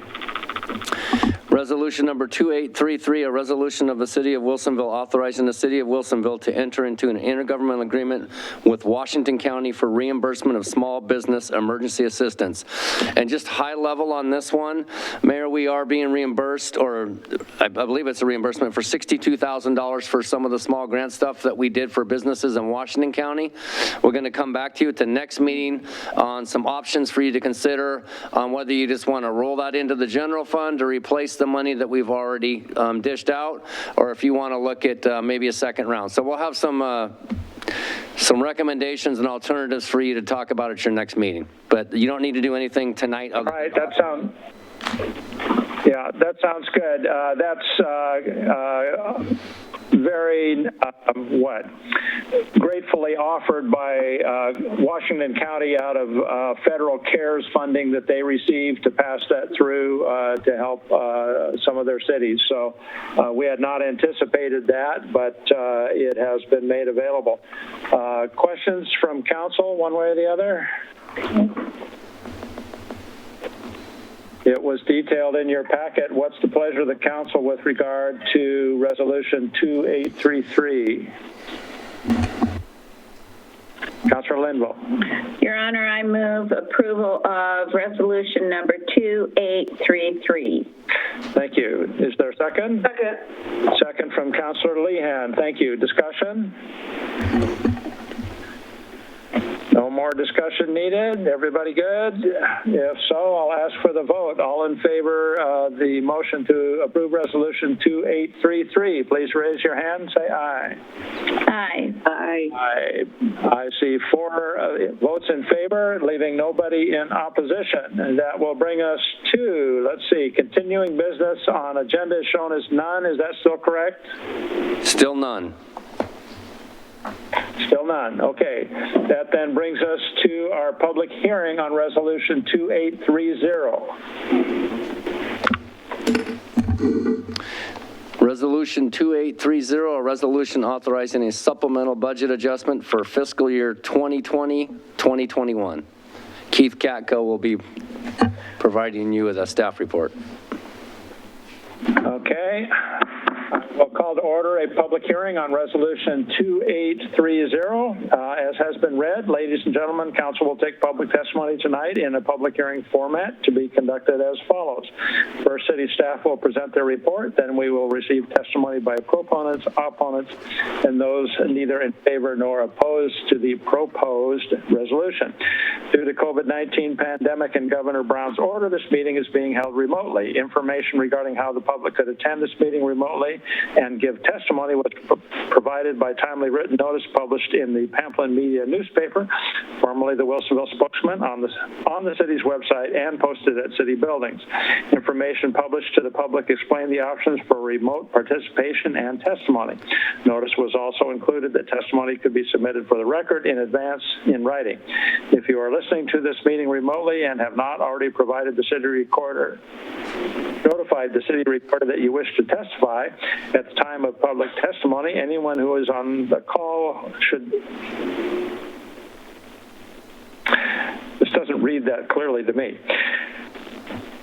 Resolution number 2833, a resolution of the City of Wilsonville authorizing the City of Wilsonville to enter into an intergovernmental agreement with Washington County for reimbursement of small business emergency assistance. And just high level on this one, Mayor, we are being reimbursed, or I believe it's a reimbursement for $62,000 for some of the small grant stuff that we did for businesses in Washington County. We're going to come back to you at the next meeting on some options for you to consider on whether you just want to roll that into the general fund to replace the money that we've already dished out, or if you want to look at maybe a second round. So we'll have some recommendations and alternatives for you to talk about at your next meeting. But you don't need to do anything tonight. All right, that sounds Yeah, that sounds good. That's very, gratefully offered by Washington County out of federal CARES funding that they received to pass that through to help some of their cities. So we had not anticipated that, but it has been made available. Questions from council, one way or the other? It was detailed in your packet. What's the pleasure of the council with regard to Resolution 2833? Councilor Linville. Your Honor, I move approval of resolution number 2833. Thank you. Is there a second? Second. Second from Councilor Lehan. Thank you. Discussion? No more discussion needed? Everybody good? If so, I'll ask for the vote. All in favor of the motion to approve Resolution 2833, please raise your hand and say aye. Aye. Aye. Aye. I see 4 votes in favor, leaving nobody in opposition. And that will bring us to, let's see, continuing business on agenda shown as none. Is that still correct? Still none. Still none. Okay. That then brings us to our public hearing on Resolution 2830. Resolution 2830, a resolution authorizing a supplemental budget adjustment for fiscal year 2020-2021. Keith Katko will be providing you with a staff report. Okay. We'll call to order a public hearing on Resolution 2830. As has been read, ladies and gentlemen, council will take public testimony tonight in a public hearing format to be conducted as follows. First, city staff will present their report, then we will receive testimony by proponents, opponents, and those neither in favor nor opposed to the proposed resolution. Due to COVID-19 pandemic and Governor Brown's order, this meeting is being held remotely. Information regarding how the public could attend this meeting remotely and give testimony was provided by timely written notice published in the Pamplin Media newspaper, formerly the Wilsonville Spokesman, on the city's website and posted at city buildings. Information published to the public explained the options for remote participation and testimony. Notice was also included that testimony could be submitted for the record in advance in writing. If you are listening to this meeting remotely and have not already notified the city recorder that you wish to testify at the time of public testimony, anyone who is on the call should... This doesn't read that clearly to me.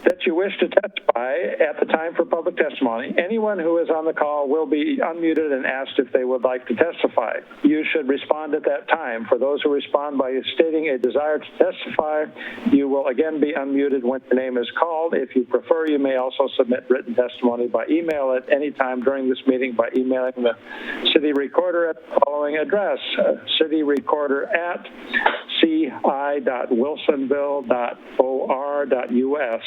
That you wish to testify at the time for public testimony. Anyone who is on the call will be unmuted and asked if they would like to testify. You should respond at that time. For those who respond by stating a desire to testify, you will again be unmuted when your name is called. If you prefer, you may also submit written testimony by email at any time during this meeting by emailing the city recorder at the following address, ci.wilsonville.or.us.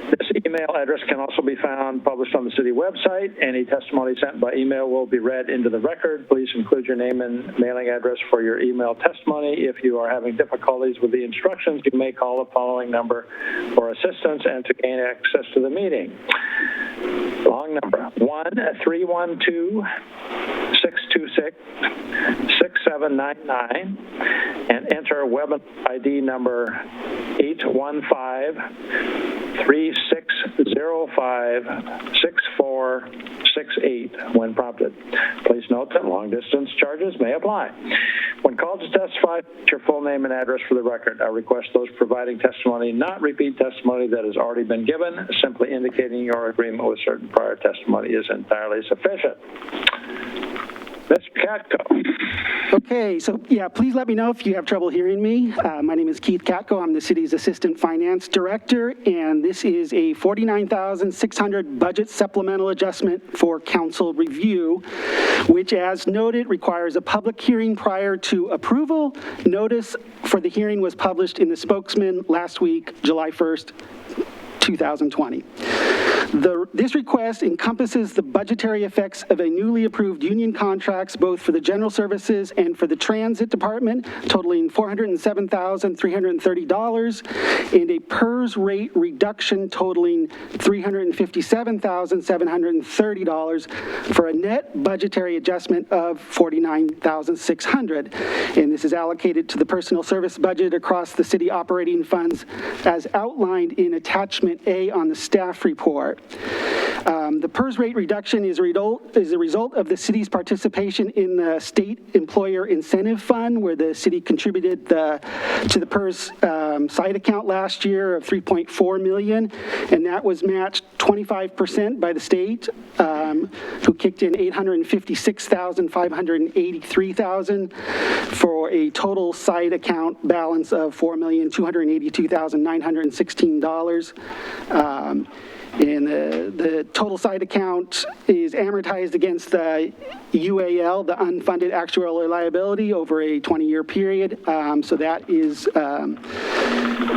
This email address can also be found published on the city website. Any testimony sent by email will be read into the record. Please include your name and mailing address for your email testimony. If you are having difficulties with the instructions, you may call the following number for assistance and to gain access to the meeting. Long number, 1-312-626-6799, and enter web ID number 815-3605-6468 when prompted. Please note that long-distance charges may apply. When called to testify, put your full name and address for the record. I request those providing testimony not repeat testimony that has already been given. Simply indicating your agreement with certain prior testimony is entirely sufficient. Mr. Katko. Okay, so yeah, please let me know if you have trouble hearing me. My name is Keith Katko. I'm the city's Assistant Finance Director, and this is a $49,600 budget supplemental adjustment for council review, which, as noted, requires a public hearing prior to approval. Notice for the hearing was published in the Spokesman last week, July 1st, 2020. This request encompasses the budgetary effects of a newly approved union contracts, both for the general services and for the transit department, totaling $407,330, and a PERS rate reduction totaling $357,730 for a net budgetary adjustment of $49,600. And this is allocated to the personnel service budget across the city operating funds as outlined in attachment A on the staff report. The PERS rate reduction is a result of the city's participation in the state employer incentive fund, where the city contributed to the PERS side account last year of $3.4 million, and that was matched 25% by the state, who kicked in $856,583,000 for a total side account balance of $4,282,916. And the total side account is amortized against the UAL, the unfunded actuarial liability, over a 20-year period. So that is,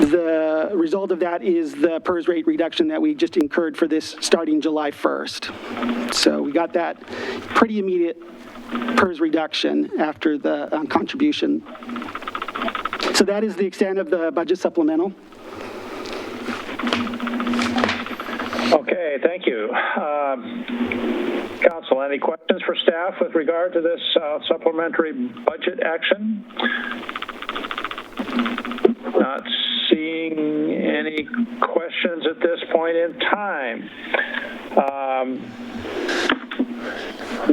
the result of that is the PERS rate reduction that we just incurred for this starting July 1st. So we got that pretty immediate PERS reduction after the contribution. So that is the extent of the budget supplemental. Okay, thank you. Council, any questions for staff with regard to this supplementary budget action? Not seeing any questions at this point in time.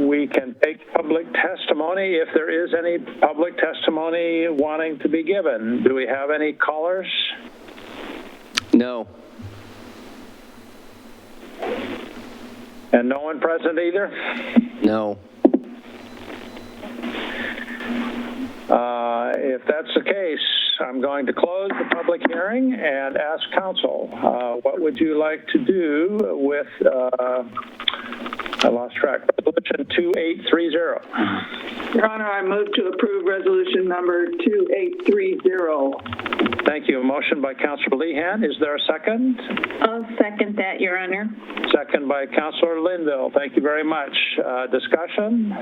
We can take public testimony if there is any public testimony wanting to be given. Do we have any callers? No. And no one present either? No. If that's the case, I'm going to close the public hearing and ask council, what would you like to do with, I lost track, resolution 2830? Your Honor, I move to approve resolution number 2830. Thank you. A motion by Councilor Lehan. Is there a second? I'll second that, Your Honor. Second by Councilor Linville. Thank you very much. Discussion?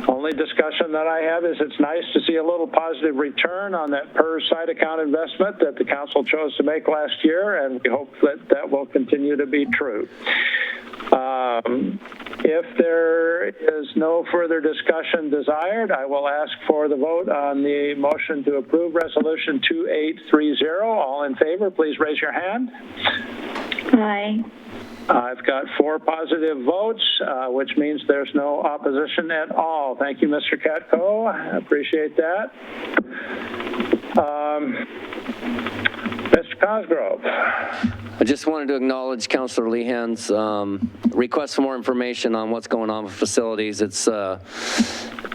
Only discussion that I have is it's nice to see a little positive return on that PERS side account investment that the council chose to make last year, and we hope that that will continue to be true. If there is no further discussion desired, I will ask for the vote on the motion to approve resolution 2830. All in favor, please raise your hand. Aye. I've got 4 positive votes, which means there's no opposition at all. Thank you, Mr. Katko. I appreciate that. Mr. Cosgrove. I just wanted to acknowledge Councilor Lehan's request for more information on what's going on with facilities. It's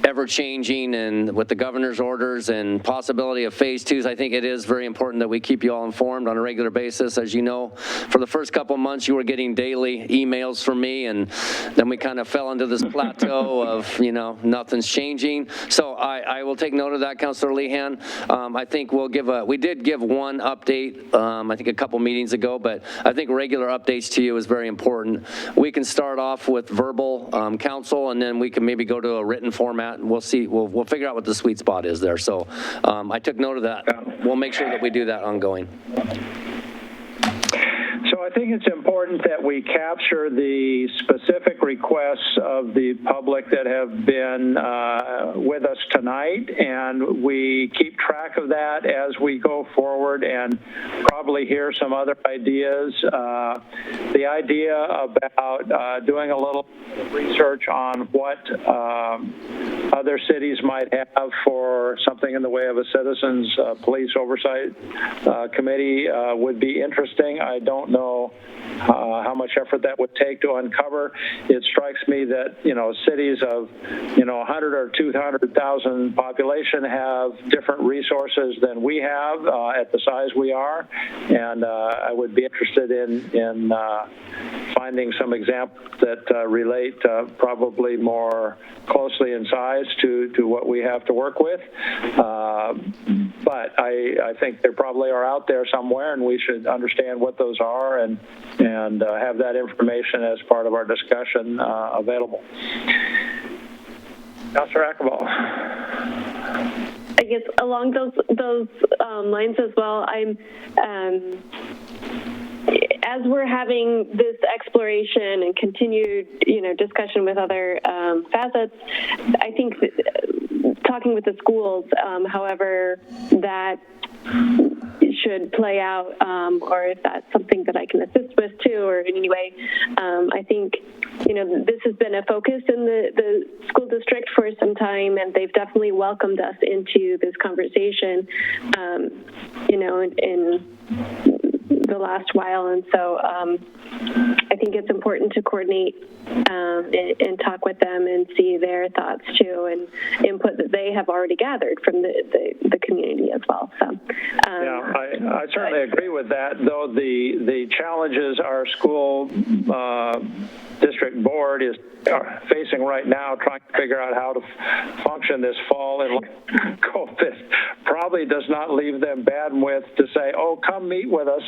ever-changing, and with the governor's orders and possibility of phase 2s, I think it is very important that we keep you all informed on a regular basis. As you know, for the first couple of months, you were getting daily emails from me, and then we kind of fell into this plateau of, you know, nothing's changing. So I will take note of that, Councilor Lehan. I think we did give one update, I think a couple meetings ago, but I think regular updates to you is very important. We can start off with verbal counsel, and then we can maybe go to a written format, and we'll see. We'll figure out what the sweet spot is there. So I took note of that. We'll make sure that we do that ongoing. So I think it's important that we capture the specific requests of the public that have been with us tonight, and we keep track of that as we go forward and probably hear some other ideas. The idea about doing a little research on what other cities might have for something in the way of a citizens police oversight committee would be interesting. I don't know know how much effort that would take to uncover. It strikes me that, cities of, 100 or 200,000 population have different resources than we have at the size we are. And I would be interested in finding some examples that relate probably more closely in size to what we have to work with. But I think they probably are out there somewhere, and we should understand what those are and have that information as part of our discussion available. Councilor Akeball. I guess along those lines as well, as we're having this exploration and continued, discussion with other facets, I think talking with the schools, however that should play out, or if that's something that I can assist with too, or in any way, I think, this has been a focus in the school district for some time, and they've definitely welcomed us into this conversation, in the last while. And so I think it's important to coordinate and talk with them and see their thoughts too, and input that they have already gathered from the community as well. So yeah, I certainly agree with that, though the challenges our school district board is facing right now, trying to figure out how to function this fall in COVID, probably does not leave them bandwidth to say, "Oh, come meet with us."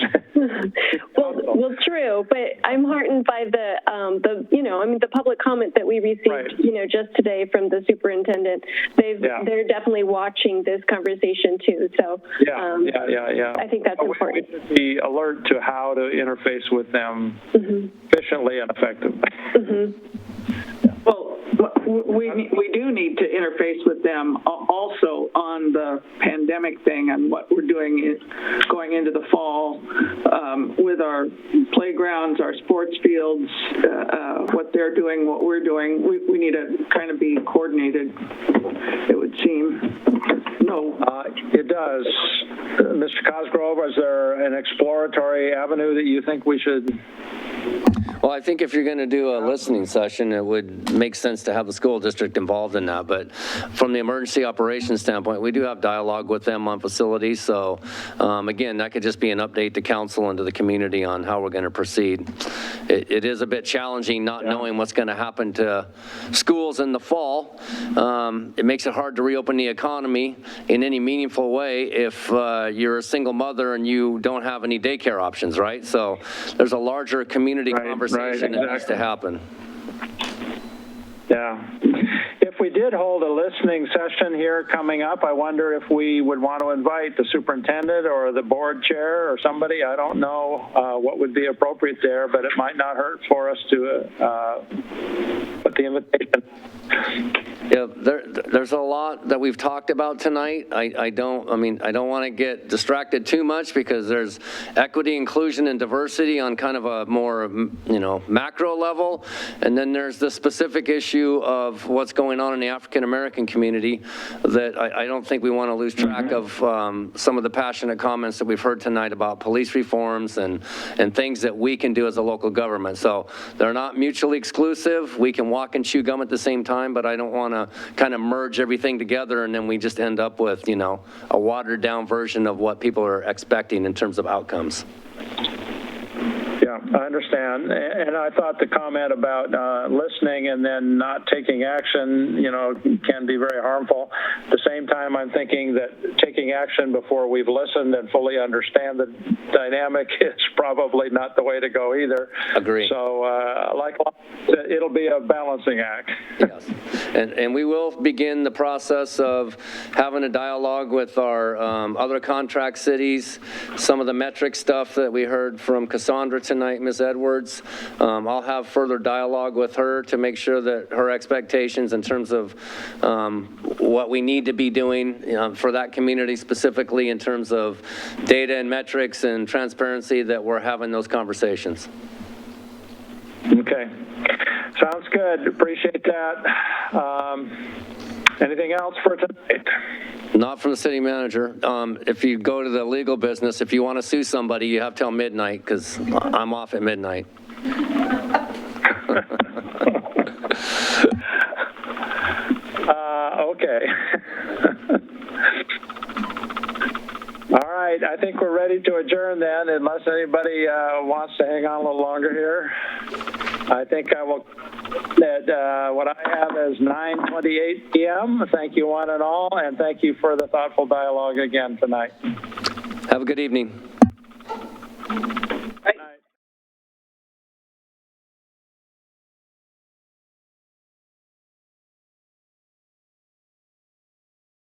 well, true, but I'm heartened by the public comment that we received, right, just today from the superintendent. They're definitely watching this conversation too. So yeah. I think that's important. We should be alert to how to interface with them efficiently and effectively. Well, we do need to interface with them also on the pandemic thing and what we're doing going into the fall with our playgrounds, our sports fields, what they're doing, what we're doing. We need to kind of be coordinated, it would seem. No. It does. Mr. Cosgrove, is there an exploratory avenue that you think we should? Well, I think if you're going to do a listening session, it would make sense to have the school district involved in that. But from the emergency operations standpoint, we do have dialogue with them on facilities. So again, that could just be an update to council and to the community on how we're going to proceed. It is a bit challenging not knowing what's going to happen to schools in the fall. It makes it hard to reopen the economy in any meaningful way if you're a single mother and you don't have any daycare options, right? So there's a larger community conversation that needs to happen. Yeah. If we did hold a listening session here coming up, I wonder if we would want to invite the superintendent or the board chair or somebody. I don't know what would be appropriate there, but it might not hurt for us to put the invitation. Yeah, there's a lot that we've talked about tonight. I don't want to get distracted too much because there's equity, inclusion, and diversity on kind of a more, macro level. And then there's the specific issue of what's going on in the African American community that I don't think we want to lose track of some of the passionate comments that we've heard tonight about police reforms and things that we can do as a local government. So they're not mutually exclusive. We can walk and chew gum at the same time, but I don't want to kind of merge everything together and then we just end up with, a watered down version of what people are expecting in terms of outcomes. Yeah, I understand. And I thought the comment about listening and then not taking action, can be very harmful. At the same time, I'm thinking that taking action before we've listened and fully understand the dynamic is probably not the way to go either. Agree. So, it'll be a balancing act. Yes. And we will begin the process of having a dialogue with our other contract cities, some of the metric stuff that we heard from Cassandra tonight, Ms. Edwards. I'll have further dialogue with her to make sure that her expectations in terms of what we need to be doing for that community specifically in terms of data and metrics and transparency, that we're having those conversations. Okay. Sounds good. Appreciate that. Anything else for tonight? Not from the city manager. If you go to the legal business, if you want to sue somebody, you have till midnight, because I'm off at midnight. Okay. All right, I think we're ready to adjourn then, unless anybody wants to hang on a little longer here. I think I will, what I have is 9:28 p.m. Thank you one and all, and thank you for the thoughtful dialogue again tonight. Have a good evening.